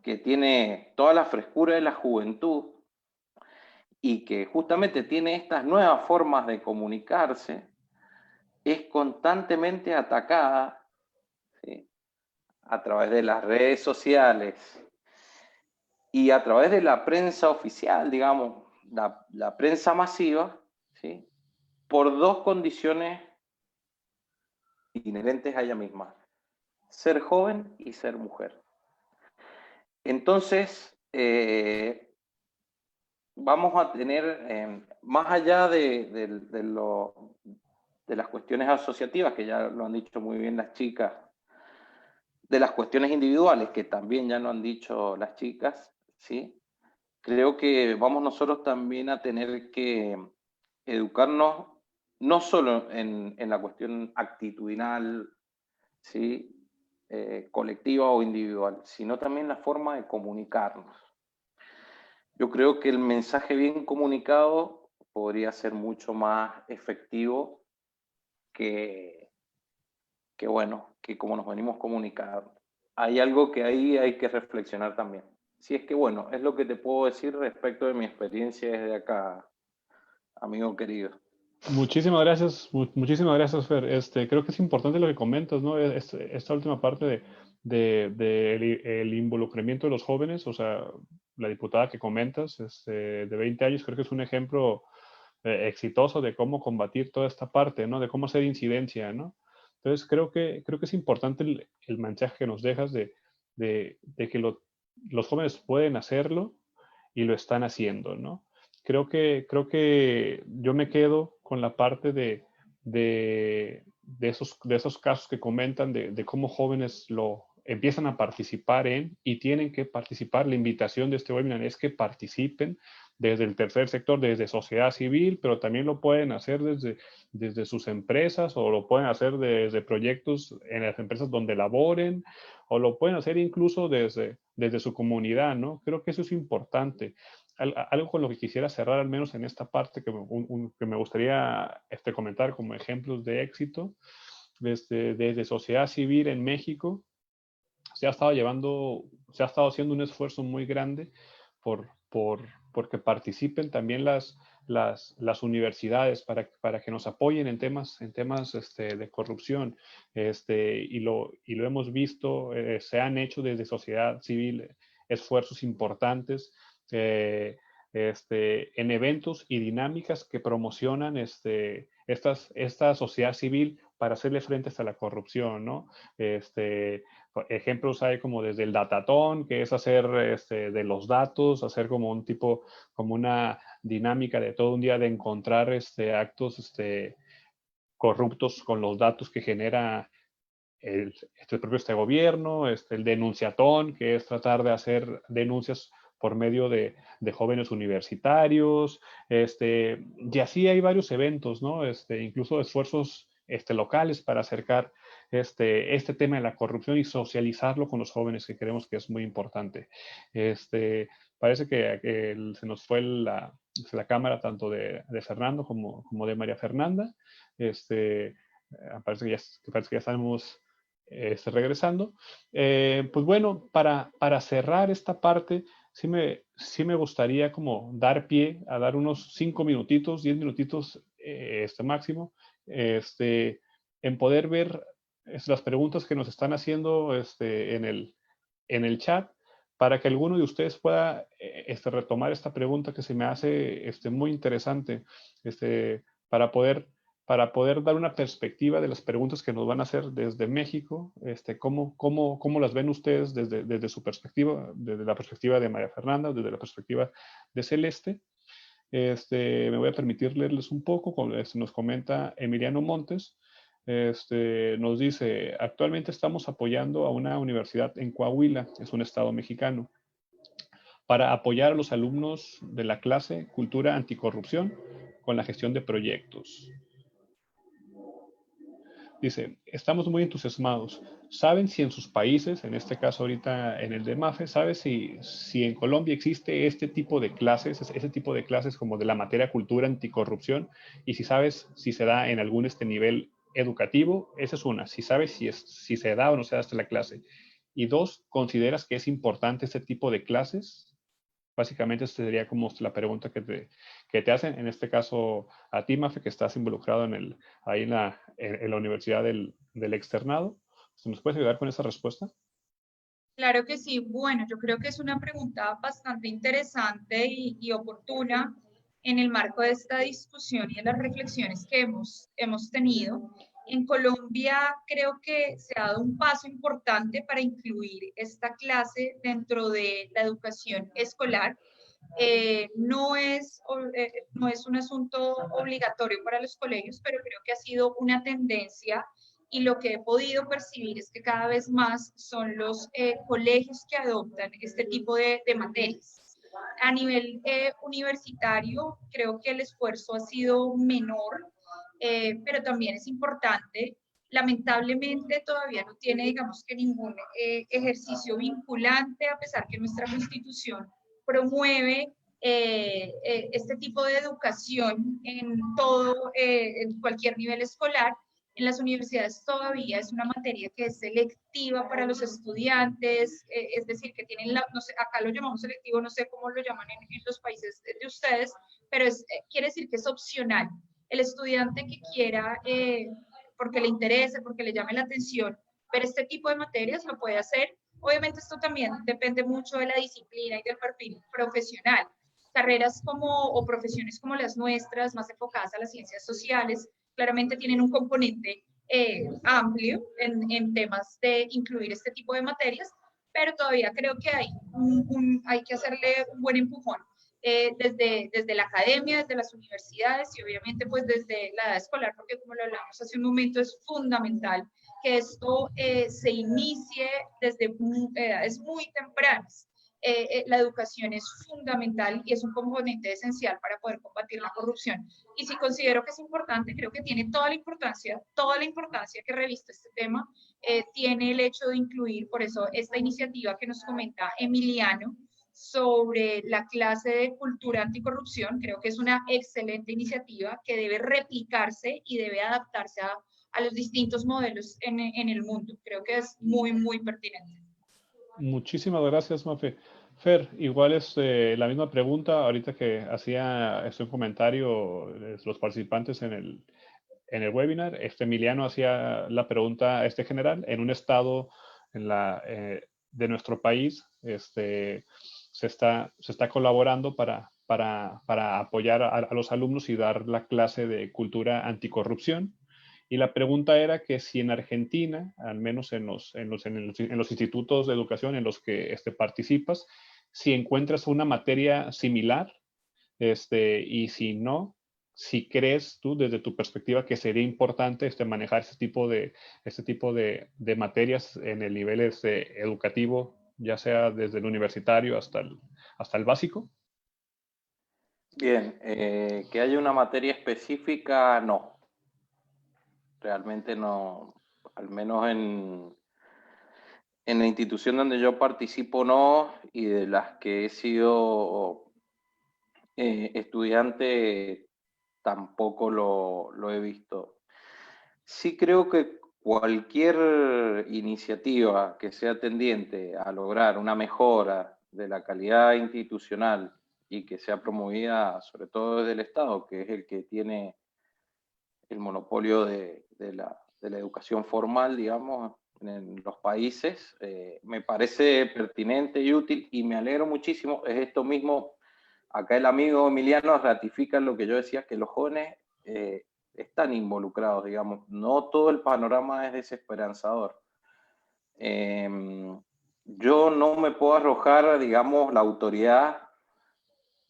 C: que tiene toda la frescura de la juventud y que justamente tiene estas nuevas formas de comunicarse, es constantemente atacada, ¿sí?, a través de las redes sociales y a través de la prensa oficial, digamos, la prensa masiva, ¿sí?, por dos condiciones inherentes a ella misma: ser joven y ser mujer. Entonces, vamos a tener, más allá de las cuestiones asociativas, que ya lo han dicho muy bien las chicas, de las cuestiones individuales, que también ya lo han dicho las chicas, ¿sí?, creo que vamos nosotros también a tener que educarnos no solo en la cuestión actitudinal, ¿sí?, colectiva o individual, sino también la forma de comunicarnos. Yo creo que el mensaje bien comunicado podría ser mucho más efectivo que como nos venimos comunicando. Hay algo que ahí hay que reflexionar también. Si es que, bueno, es lo que te puedo decir respecto de mi experiencia desde acá, amigo querido.
A: Muchísimas gracias, Fer. Creo que es importante lo que comentas, ¿no? Esta última parte el involucramiento de los jóvenes, o sea, la diputada que comentas, de 20 años, creo que es un ejemplo exitoso de cómo combatir toda esta parte, ¿no? De cómo hacer incidencia, ¿no? Entonces, creo que es importante el mensaje que nos dejas de que los jóvenes pueden hacerlo y lo están haciendo, ¿no? Creo que yo me quedo con la parte de esos casos que comentan de cómo jóvenes lo empiezan a participar y tienen que participar. La invitación de este webinar es que participen desde el tercer sector, desde sociedad civil, pero también lo pueden hacer desde sus empresas, o lo pueden hacer desde proyectos en las empresas donde laboren, o lo pueden hacer incluso desde su comunidad, ¿no? Creo que eso es importante. Algo con lo que quisiera cerrar, al menos en esta parte, que me gustaría comentar como ejemplos de éxito, desde sociedad civil en México, se ha estado haciendo un esfuerzo muy grande porque participen también las universidades para que nos apoyen en temas de corrupción. Y lo hemos visto, se han hecho desde sociedad civil esfuerzos importantes en eventos y dinámicas que promocionan esta sociedad civil para hacerle frente a la corrupción, ¿no? Ejemplos hay como desde el datatón, que es hacer de los datos, hacer como una dinámica de todo un día de encontrar actos corruptos con los datos que genera el propio gobierno, el denunciatón, que es tratar de hacer denuncias por medio de jóvenes universitarios, y así hay varios eventos, ¿no? Incluso esfuerzos locales para acercar este tema de la corrupción y socializarlo con los jóvenes, que creemos que es muy importante. Parece que se nos fue la cámara tanto de Fernando como de María Fernanda. Parece que ya estamos regresando. Pues bueno, para cerrar esta parte, sí me gustaría como dar pie a dar unos 5 minutitos, 10 minutitos máximo, en poder ver las preguntas que nos están haciendo en el chat, para que alguno de ustedes pueda retomar esta pregunta que se me hace muy interesante, para poder dar una perspectiva de las preguntas que nos van a hacer desde México, cómo las ven ustedes desde su perspectiva, desde la perspectiva de María Fernanda, desde la perspectiva de Celeste. Me voy a permitir leerles un poco. Nos comenta Emiliano Montes. Nos dice: actualmente estamos apoyando a una universidad en Coahuila, es un estado mexicano, para apoyar a los alumnos de la clase Cultura Anticorrupción con la gestión de proyectos. Dice, estamos muy entusiasmados. ¿Saben si en sus países, en este caso ahorita en el de MAFE, ¿sabe si en Colombia existe este tipo de clases, ese tipo de clases como de la materia cultura anticorrupción? Y si sabes si se da en algún nivel educativo, esa es una. Si sabes si se da o no se da hasta la clase. Y dos, ¿consideras que es importante este tipo de clases? Básicamente, esta sería como la pregunta que te hacen. En este caso, a ti, Mafe, que estás involucrado ahí en la universidad del externado. ¿Nos puedes ayudar con esa respuesta?
B: Claro que sí. Bueno, yo creo que es una pregunta bastante interesante y oportuna en el marco de esta discusión y de las reflexiones que hemos tenido. En Colombia creo que se ha dado un paso importante para incluir esta clase dentro de la educación escolar. No es un asunto obligatorio para los colegios, pero creo que ha sido una tendencia y lo que he podido percibir es que cada vez más son los colegios que adoptan este tipo de materias. A nivel universitario, creo que el esfuerzo ha sido menor, pero también es importante. Lamentablemente todavía no tiene, digamos que ningún ejercicio vinculante, a pesar que nuestra Constitución promueve este tipo de educación en cualquier nivel escolar. En las universidades todavía es una materia que es selectiva para los estudiantes, es decir, que tienen, no sé, acá lo llamamos selectivo, no sé cómo lo llaman en los países de ustedes, pero quiere decir que es opcional. El estudiante que quiera, porque le interese, porque le llame la atención, ver este tipo de materias lo puede hacer. Obviamente esto también depende mucho de la disciplina y del perfil profesional. Carreras o profesiones como las nuestras, más enfocadas a las ciencias sociales, claramente tienen un componente amplio en temas de incluir este tipo de materias, pero todavía creo que hay que hacerle un buen empujón desde la academia, desde las universidades y obviamente pues desde la edad escolar, porque como lo hablamos hace un momento, es fundamental que esto se inicie desde edades muy tempranas. La educación es fundamental y es un componente esencial para poder combatir la corrupción. Y si considero que es importante, creo que tiene toda la importancia que reviste este tema, tiene el hecho de incluir, por eso, esta iniciativa que nos comenta Emiliano sobre la clase de cultura anticorrupción. Creo que es una excelente iniciativa que debe replicarse y debe adaptarse a los distintos modelos en el mundo. Creo que es muy, muy pertinente.
A: Muchísimas gracias, Mafe. Fer, igual es la misma pregunta ahorita que hacía un comentario los participantes en el webinar. Emiliano hacía la pregunta general. En un estado de nuestro país se está colaborando para apoyar a los alumnos y dar la clase de cultura anticorrupción. Y la pregunta era que si en Argentina, al menos en los institutos de educación en los que participas, si encuentras una materia similar, y si no, si crees tú desde tu perspectiva que sería importante manejar este tipo de materias en el nivel educativo, ya sea desde el universitario hasta el básico.
C: Bien, que haya una materia específica, no. Realmente no, al menos en la institución donde yo participo no, y de las que he sido estudiante tampoco lo he visto. Sí creo que cualquier iniciativa que sea tendiente a lograr una mejora de la calidad institucional y que sea promovida sobre todo desde el Estado, que es el que tiene el monopolio de la educación formal, digamos, en los países, me parece pertinente y útil y me alegro muchísimo. Es esto mismo, acá el amigo Emiliano ratifica lo que yo decía, que los jóvenes están involucrados, digamos, no todo el panorama es desesperanzador. Yo no me puedo arrojar, digamos, la autoridad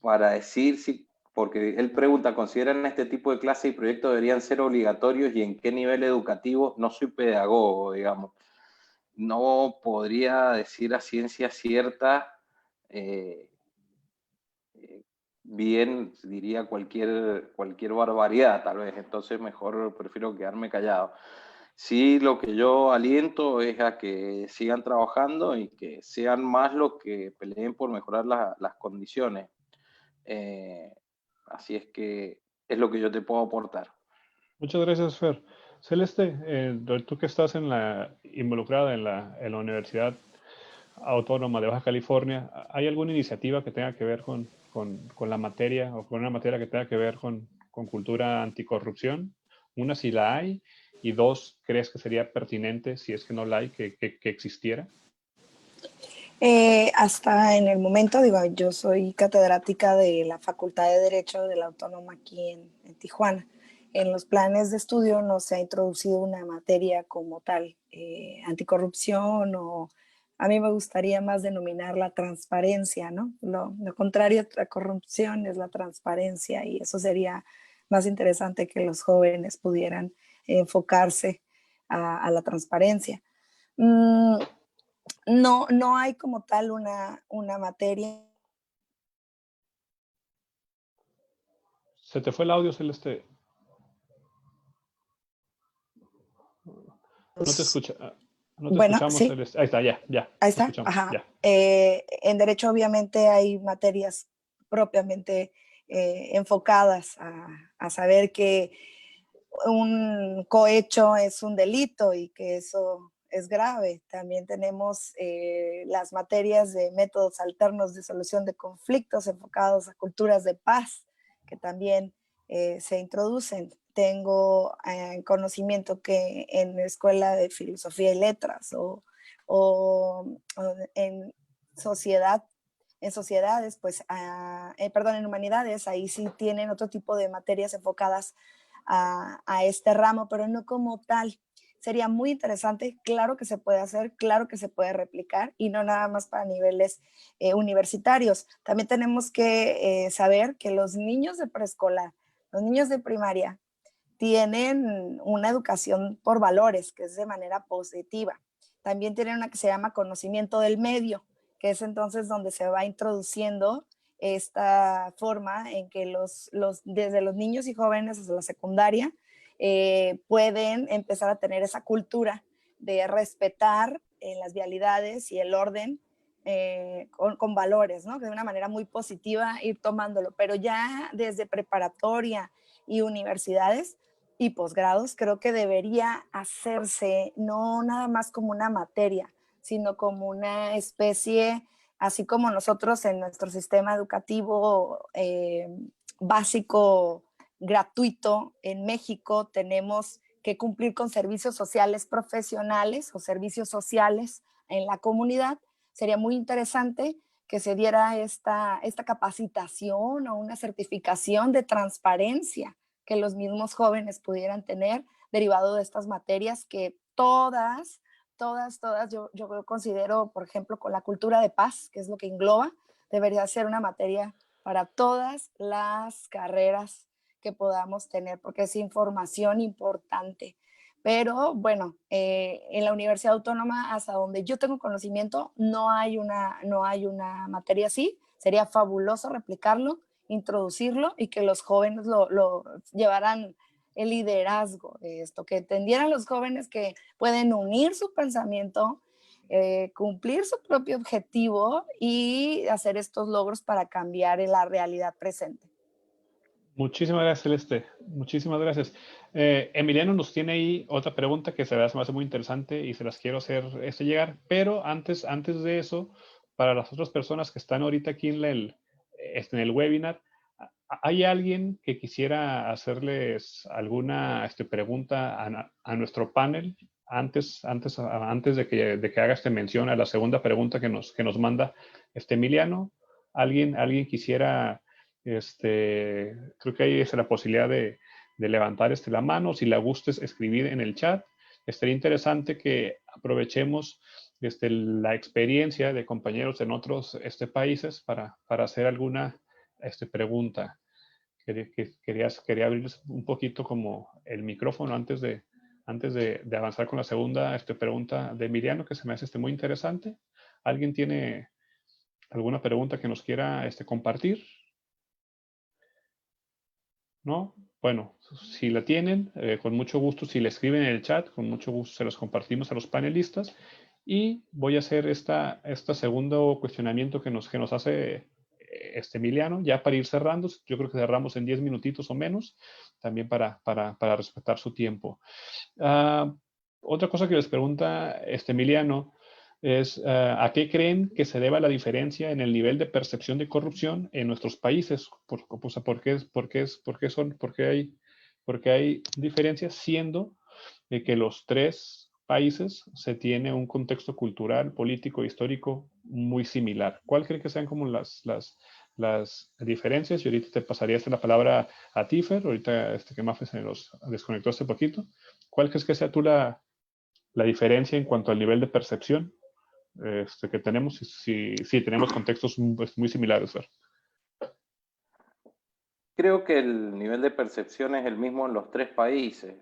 C: para decir si, porque él pregunta, ¿consideran este tipo de clases y proyectos deberían ser obligatorios y en qué nivel educativo? No soy pedagogo, digamos. No podría decir a ciencia cierta bien diría cualquier barbaridad, tal vez. Entonces mejor prefiero quedarme callado. Sí, lo que yo aliento es a que sigan trabajando y que sean más los que peleen por mejorar las condiciones. Así es que es lo que yo te puedo aportar.
A: Muchas gracias, Fer. Celeste, tú que estás involucrada en la Universidad Autónoma de Baja California, ¿hay alguna iniciativa que tenga que ver con la materia o con una materia que tenga que ver con cultura anticorrupción? Una, si la hay, y dos, ¿crees que sería pertinente, si es que no la hay, que existiera?
D: Hasta en el momento, digo, yo soy catedrática de la Facultad de Derecho de la Autónoma aquí en Tijuana. En los planes de estudio no se ha introducido una materia como tal, anticorrupción, o a mí me gustaría más denominar transparencia, ¿no? Lo contrario a la corrupción es la transparencia, y eso sería más interesante, que los jóvenes pudieran enfocarse a la transparencia. No hay como tal una materia.
A: Se te fue el audio, Celeste. No te escucha. No te
D: Bueno,
A: escuchamos,
D: sí,
A: Celeste. Ahí está, ya,
D: ahí
A: te
D: está.
A: escuchamos,
D: Ajá.
A: ya.
D: En derecho obviamente hay materias propiamente enfocadas a saber que un cohecho es un delito y que eso es grave. También tenemos las materias de métodos alternos de solución de conflictos enfocados a culturas de paz, que también se introducen. Tengo conocimiento que en la Escuela de Filosofía y Letras o en sociedad, en sociedades, pues, perdón, en humanidades, ahí sí tienen otro tipo de materias enfocadas a este ramo, pero no como tal. Sería muy interesante, claro que se puede hacer, claro que se puede replicar, y no nada más para niveles universitarios. También tenemos que saber que los niños de preescolar, los niños de primaria, tienen una educación por valores, que es de manera positiva. También tienen una que se llama conocimiento del medio, que es entonces donde se va introduciendo esta forma en que desde los niños y jóvenes hasta la secundaria pueden empezar a tener esa cultura de respetar las vialidades y el orden con valores, ¿no? De una manera muy positiva ir tomándolo, pero ya desde preparatoria y universidades y posgrados creo que debería hacerse no nada más como una materia, sino como una especie, así como nosotros en nuestro sistema educativo básico gratuito en México tenemos que cumplir con servicios sociales profesionales o servicios sociales en la comunidad. Sería muy interesante que se diera esta capacitación o una certificación de transparencia que los mismos jóvenes pudieran tener derivado de estas materias que todas, yo considero, por ejemplo, con la cultura de paz, que es lo que engloba, debería ser una materia para todas las carreras que podamos tener, porque es información importante. Pero bueno, en la Universidad Autónoma, hasta donde yo tengo conocimiento, no hay una materia así. Sería fabuloso replicarlo, introducirlo y que los jóvenes lo llevaran el liderazgo de esto, que entendieran los jóvenes que pueden unir su pensamiento, cumplir su propio objetivo y hacer estos logros para cambiar la realidad presente.
A: Muchísimas gracias, Celeste. Muchísimas gracias. Emiliano nos tiene ahí otra pregunta que se me hace muy interesante y se las quiero hacer llegar, pero antes de eso, para las otras personas que están ahorita aquí en el webinar, ¿hay alguien que quisiera hacerles alguna pregunta a nuestro panel antes de que haga mención a la segunda pregunta que nos manda Emiliano? ¿Alguien quisiera, creo que hay la posibilidad de levantar la mano, si le gustes escribir en el chat? Estaría interesante que aprovechemos la experiencia de compañeros en otros países para hacer alguna pregunta. Quería abrirles un poquito como el micrófono antes de avanzar con la segunda pregunta de Emiliano, que se me hace muy interesante. ¿Alguien tiene alguna pregunta que nos quiera compartir? ¿no? Bueno, si la tienen, con mucho gusto, si la escriben en el chat, con mucho gusto se los compartimos a los panelistas. Y voy a hacer este segundo cuestionamiento que nos hace Emiliano, ya para ir cerrando. Yo creo que cerramos en 10 minutitos o menos, también para respetar su tiempo. Otra cosa que les pregunta Emiliano es ¿a qué creen que se deba la diferencia en el nivel de percepción de corrupción en nuestros países? ¿Por qué hay diferencias, siendo de que los tres países se tiene un contexto cultural, político, histórico muy similar? ¿Cuál creen que sean como las diferencias? Y ahorita te pasaría la palabra a Tifer, ahorita que Mafe se nos desconectó hace poquito. ¿Cuál crees que sea tú la diferencia en cuanto al nivel de percepción que tenemos, si tenemos contextos muy similares? ¿Ver?
C: Creo que el nivel de percepción es el mismo en los tres países,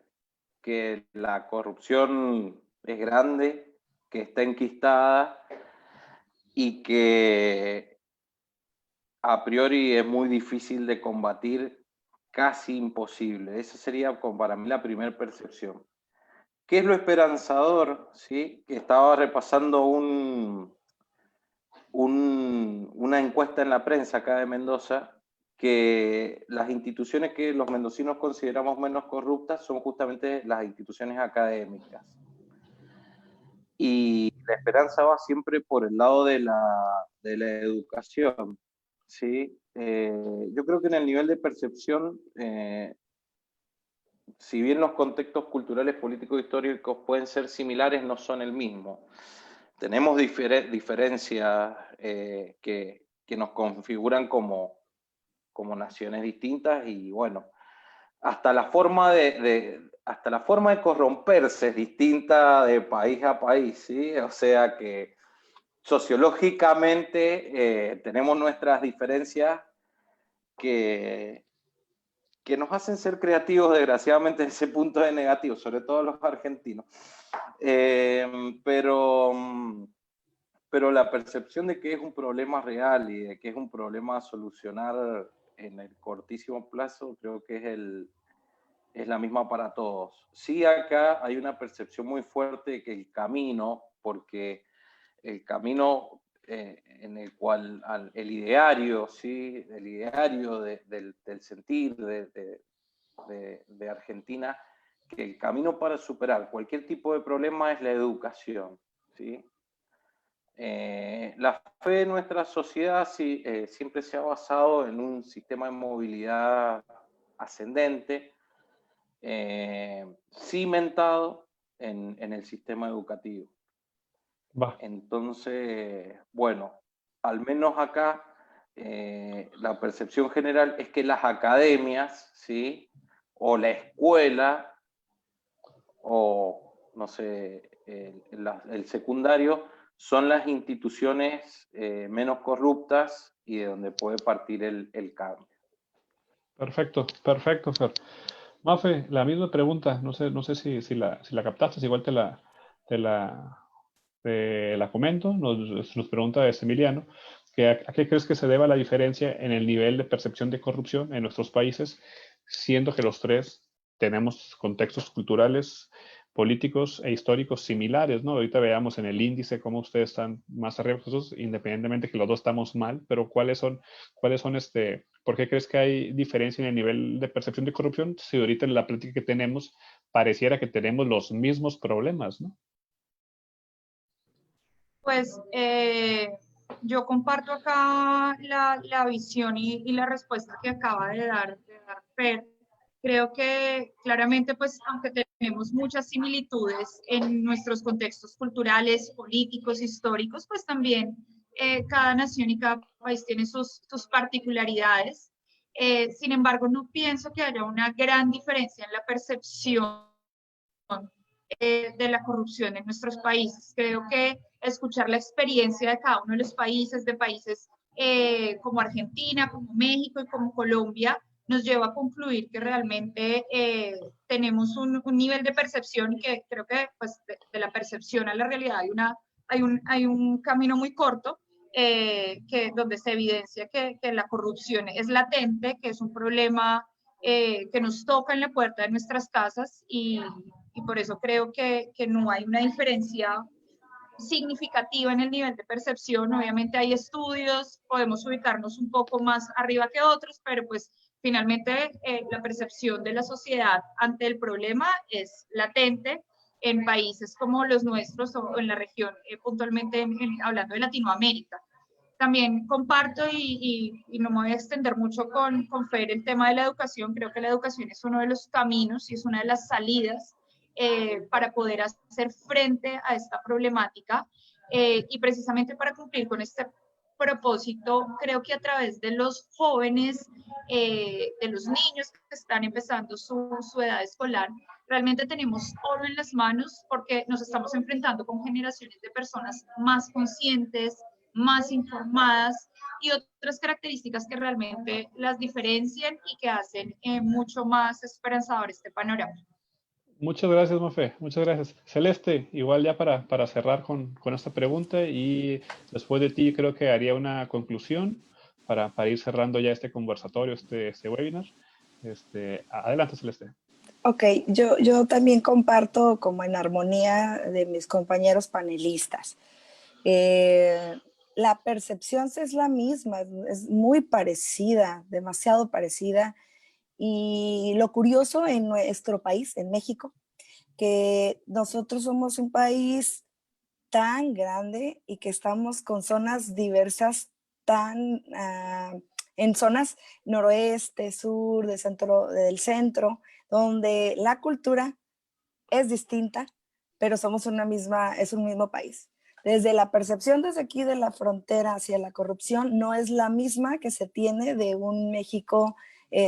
C: que la corrupción es grande, que está enquistada y que a priori es muy difícil de combatir, casi imposible. Esa sería para mí la primera percepción. ¿Qué es lo esperanzador? ¿Sí? Que estaba repasando una encuesta en la prensa acá de Mendoza, que las instituciones que los mendocinos consideramos menos corruptas son justamente las instituciones académicas. Y la esperanza va siempre por el lado de la educación, ¿sí? Yo creo que en el nivel de percepción, si bien los contextos culturales, políticos, históricos pueden ser similares, no son el mismo. Tenemos diferencias que nos configuran como naciones distintas y bueno, hasta la forma hasta la forma de corromperse es distinta de país a país, ¿sí? O sea que sociológicamente tenemos nuestras diferencias que nos hacen ser creativos, desgraciadamente, en ese punto de negativo, sobre todo los argentinos. Pero la percepción de que es un problema real y de que es un problema a solucionar en el cortísimo plazo, creo que es la misma para todos. Sí, acá hay una percepción muy fuerte de que el camino, porque el camino en el cual el ideario, ¿sí? El ideario del sentir de Argentina, que el camino para superar cualquier tipo de problema es la educación, ¿sí? La fe de nuestra sociedad siempre se ha basado en un sistema de movilidad ascendente, cimentado en el sistema educativo. Entonces, bueno, al menos acá la percepción general es que las academias, ¿sí? O la escuela, o no sé, el secundario, son las instituciones menos corruptas y de donde puede partir el cambio.
A: Perfecto, perfecto, Fer. Mafe, la misma pregunta, no sé si la captaste, igual te la comento. Nos pregunta Emiliano, que ¿a qué crees que se deba la diferencia en el nivel de percepción de corrupción en nuestros países, siendo que los tres tenemos contextos culturales, políticos e históricos similares, ¿no? Ahorita veamos en el índice cómo ustedes están más arriba que nosotros, independientemente que los dos estamos mal, pero ¿por qué crees que hay diferencia en el nivel de percepción de corrupción si ahorita en la plática que tenemos pareciera que tenemos los mismos problemas, ¿no?
B: Pues yo comparto acá la visión y la respuesta que acaba de dar Fer. Creo que claramente, pues, aunque tenemos muchas similitudes en nuestros contextos culturales, políticos, históricos, pues también cada nación y cada país tiene sus particularidades. Sin embargo, no pienso que haya una gran diferencia en la percepción de la corrupción en nuestros países. Creo que escuchar la experiencia de cada uno de los países, como Argentina, como México y como Colombia, nos lleva a concluir que realmente tenemos un nivel de percepción y que creo que pues, de la percepción a la realidad hay un camino muy corto donde se evidencia que la corrupción es latente, que es un problema que nos toca en la puerta de nuestras casas y por eso creo que no hay una diferencia significativa en el nivel de percepción. Obviamente hay estudios, podemos ubicarnos un poco más arriba que otros, pero pues finalmente la percepción de la sociedad ante el problema es latente en países como los nuestros o en la región, puntualmente hablando de Latinoamérica. También comparto y no me voy a extender mucho con Fer el tema de la educación. Creo que la educación es uno de los caminos y es una de las salidas para poder hacer frente a esta problemática y precisamente para cumplir con este propósito, creo que a través de los jóvenes, de los niños que están empezando su edad escolar, realmente tenemos oro en las manos porque nos estamos enfrentando con generaciones de personas más conscientes, más informadas y otras características que realmente las diferencian y que hacen mucho más esperanzador este panorama.
A: Muchas gracias, Mafe. Muchas gracias. Celeste, igual ya para cerrar con esta pregunta y después de ti creo que haría una conclusión para ir cerrando ya este conversatorio, este webinar. Adelante, Celeste.
D: Ok, yo también comparto como en armonía de mis compañeros panelistas. La percepción es la misma, es muy parecida, demasiado parecida. Y lo curioso en nuestro país, en México, que nosotros somos un país tan grande y que estamos con zonas diversas en zonas noroeste, sur, del centro, donde la cultura es distinta, pero somos es un mismo país. Desde la percepción desde aquí de la frontera hacia la corrupción no es la misma que se tiene de un México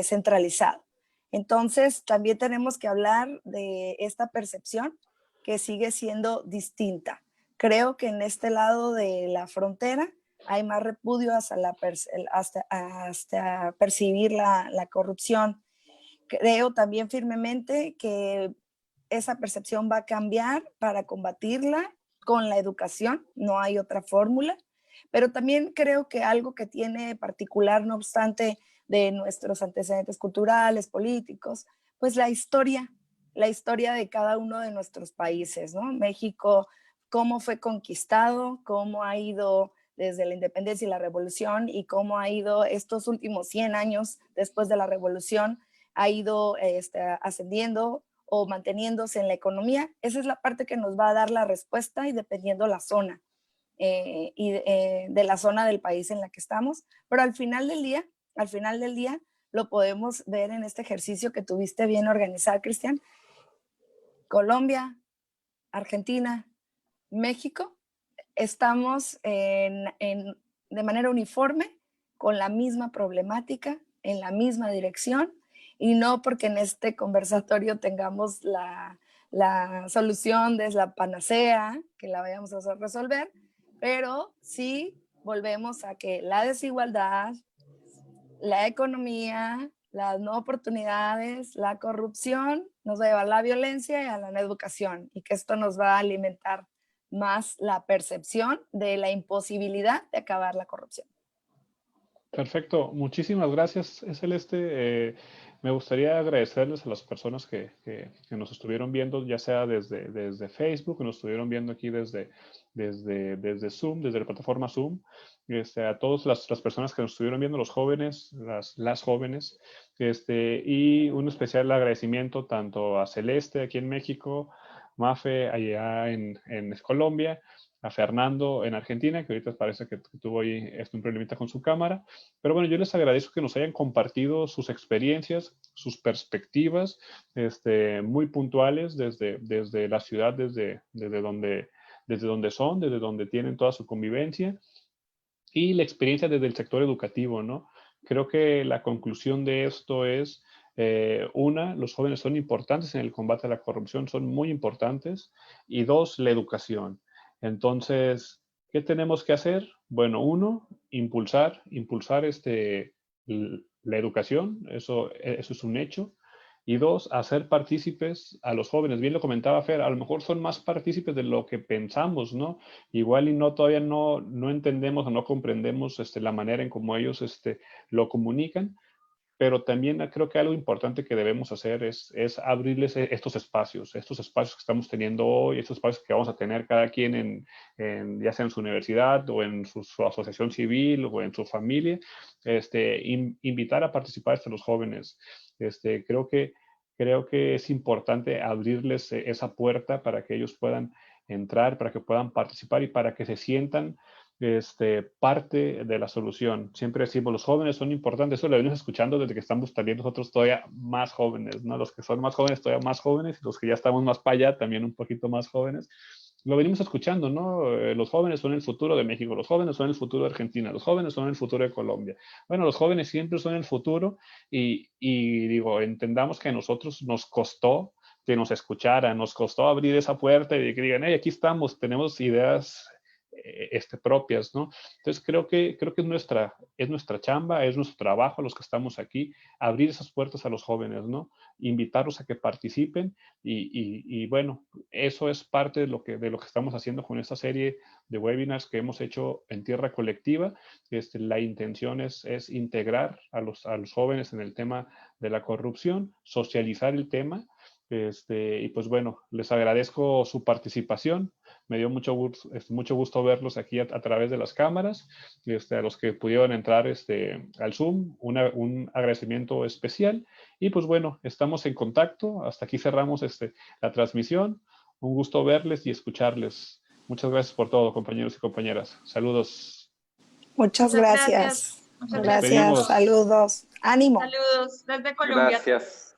D: centralizado. Entonces, también tenemos que hablar de esta percepción que sigue siendo distinta. Creo que en este lado de la frontera hay más repudio hasta percibir la corrupción. Creo también firmemente que esa percepción va a cambiar para combatirla con la educación, no hay otra fórmula, pero también creo que algo que tiene particular, no obstante, de nuestros antecedentes culturales, políticos, pues la historia de cada uno de nuestros países, ¿no? México, cómo fue conquistado, cómo ha ido desde la independencia y la revolución y cómo ha ido estos últimos 100 años después de la revolución, ha ido ascendiendo o manteniéndose en la economía. Esa es la parte que nos va a dar la respuesta y dependiendo la zona de la zona del país en la que estamos. Pero al final del día lo podemos ver en este ejercicio que tuviste bien organizado, Cristian. Colombia, Argentina, México, estamos de manera uniforme con la misma problemática, en la misma dirección, y no porque en este conversatorio tengamos la solución de la panacea, que la vayamos a resolver, pero sí volvemos a que la desigualdad, la economía, las no oportunidades, la corrupción nos va a llevar a la violencia y a la no educación, y que esto nos va a alimentar más la percepción de la imposibilidad de acabar la corrupción.
A: Perfecto, muchísimas gracias, Celeste. Me gustaría agradecerles a las personas que nos estuvieron viendo, ya sea desde Facebook, que nos estuvieron viendo aquí desde Zoom, desde la plataforma Zoom, a todas las personas que nos estuvieron viendo, los jóvenes, las jóvenes, y un especial agradecimiento tanto a Celeste aquí en México, Mafe allá en Colombia, a Fernando en Argentina, que ahorita parece que tuvo ahí un problemita con su cámara. Pero bueno, yo les agradezco que nos hayan compartido sus experiencias, sus perspectivas, muy puntuales desde la ciudad, desde donde son, desde donde tienen toda su convivencia y la experiencia desde el sector educativo, ¿no? Creo que la conclusión de esto es, los jóvenes son importantes en el combate a la corrupción, son muy importantes, y dos, la educación. Entonces, ¿qué tenemos que hacer? Bueno, uno, impulsar la educación, eso es un hecho. Y dos, hacer partícipes a los jóvenes. Bien lo comentaba Fer, a lo mejor son más partícipes de lo que pensamos, ¿no? Igual y todavía no entendemos o no comprendemos la manera en cómo ellos lo comunican, pero también creo que algo importante que debemos hacer es abrirles estos espacios que estamos teniendo hoy, estos espacios que vamos a tener cada quien ya sea en su universidad o en su asociación civil o en su familia, invitar a participar a los jóvenes. Creo que es importante abrirles esa puerta para que ellos puedan entrar, para que puedan participar y para que se sientan parte de la solución. Siempre decimos, los jóvenes son importantes, eso lo venimos escuchando desde que estamos también nosotros todavía más jóvenes, ¿no? Los que son más jóvenes todavía más jóvenes, y los que ya estamos más para allá también un poquito más jóvenes. Lo venimos escuchando, ¿no? Los jóvenes son el futuro de México, los jóvenes son el futuro de Argentina, los jóvenes son el futuro de Colombia. Bueno, los jóvenes siempre son el futuro y digo, entendamos que a nosotros nos costó que nos escucharan, nos costó abrir esa puerta y que digan, hey, aquí estamos, tenemos ideas propias, ¿no? Entonces creo que es nuestra chamba, es nuestro trabajo, los que estamos aquí, abrir esas puertas a los jóvenes, ¿no? Invitarlos a que participen y bueno, eso es parte de lo que estamos haciendo con esta serie de webinars que hemos hecho en Tierra Colectiva. La intención es integrar a los jóvenes en el tema de la corrupción, socializar el tema. Y pues bueno, les agradezco su participación. Me dio mucho gusto verlos aquí a través de las cámaras. A los que pudieron entrar al Zoom, un agradecimiento especial. Y pues bueno, estamos en contacto. Hasta aquí cerramos la transmisión. Un gusto verles y escucharles. Muchas gracias por todo, compañeros y compañeras. Saludos.
D: Muchas gracias.
B: Muchas
D: gracias. Saludos. Ánimo.
B: Saludos desde Colombia.
C: Gracias.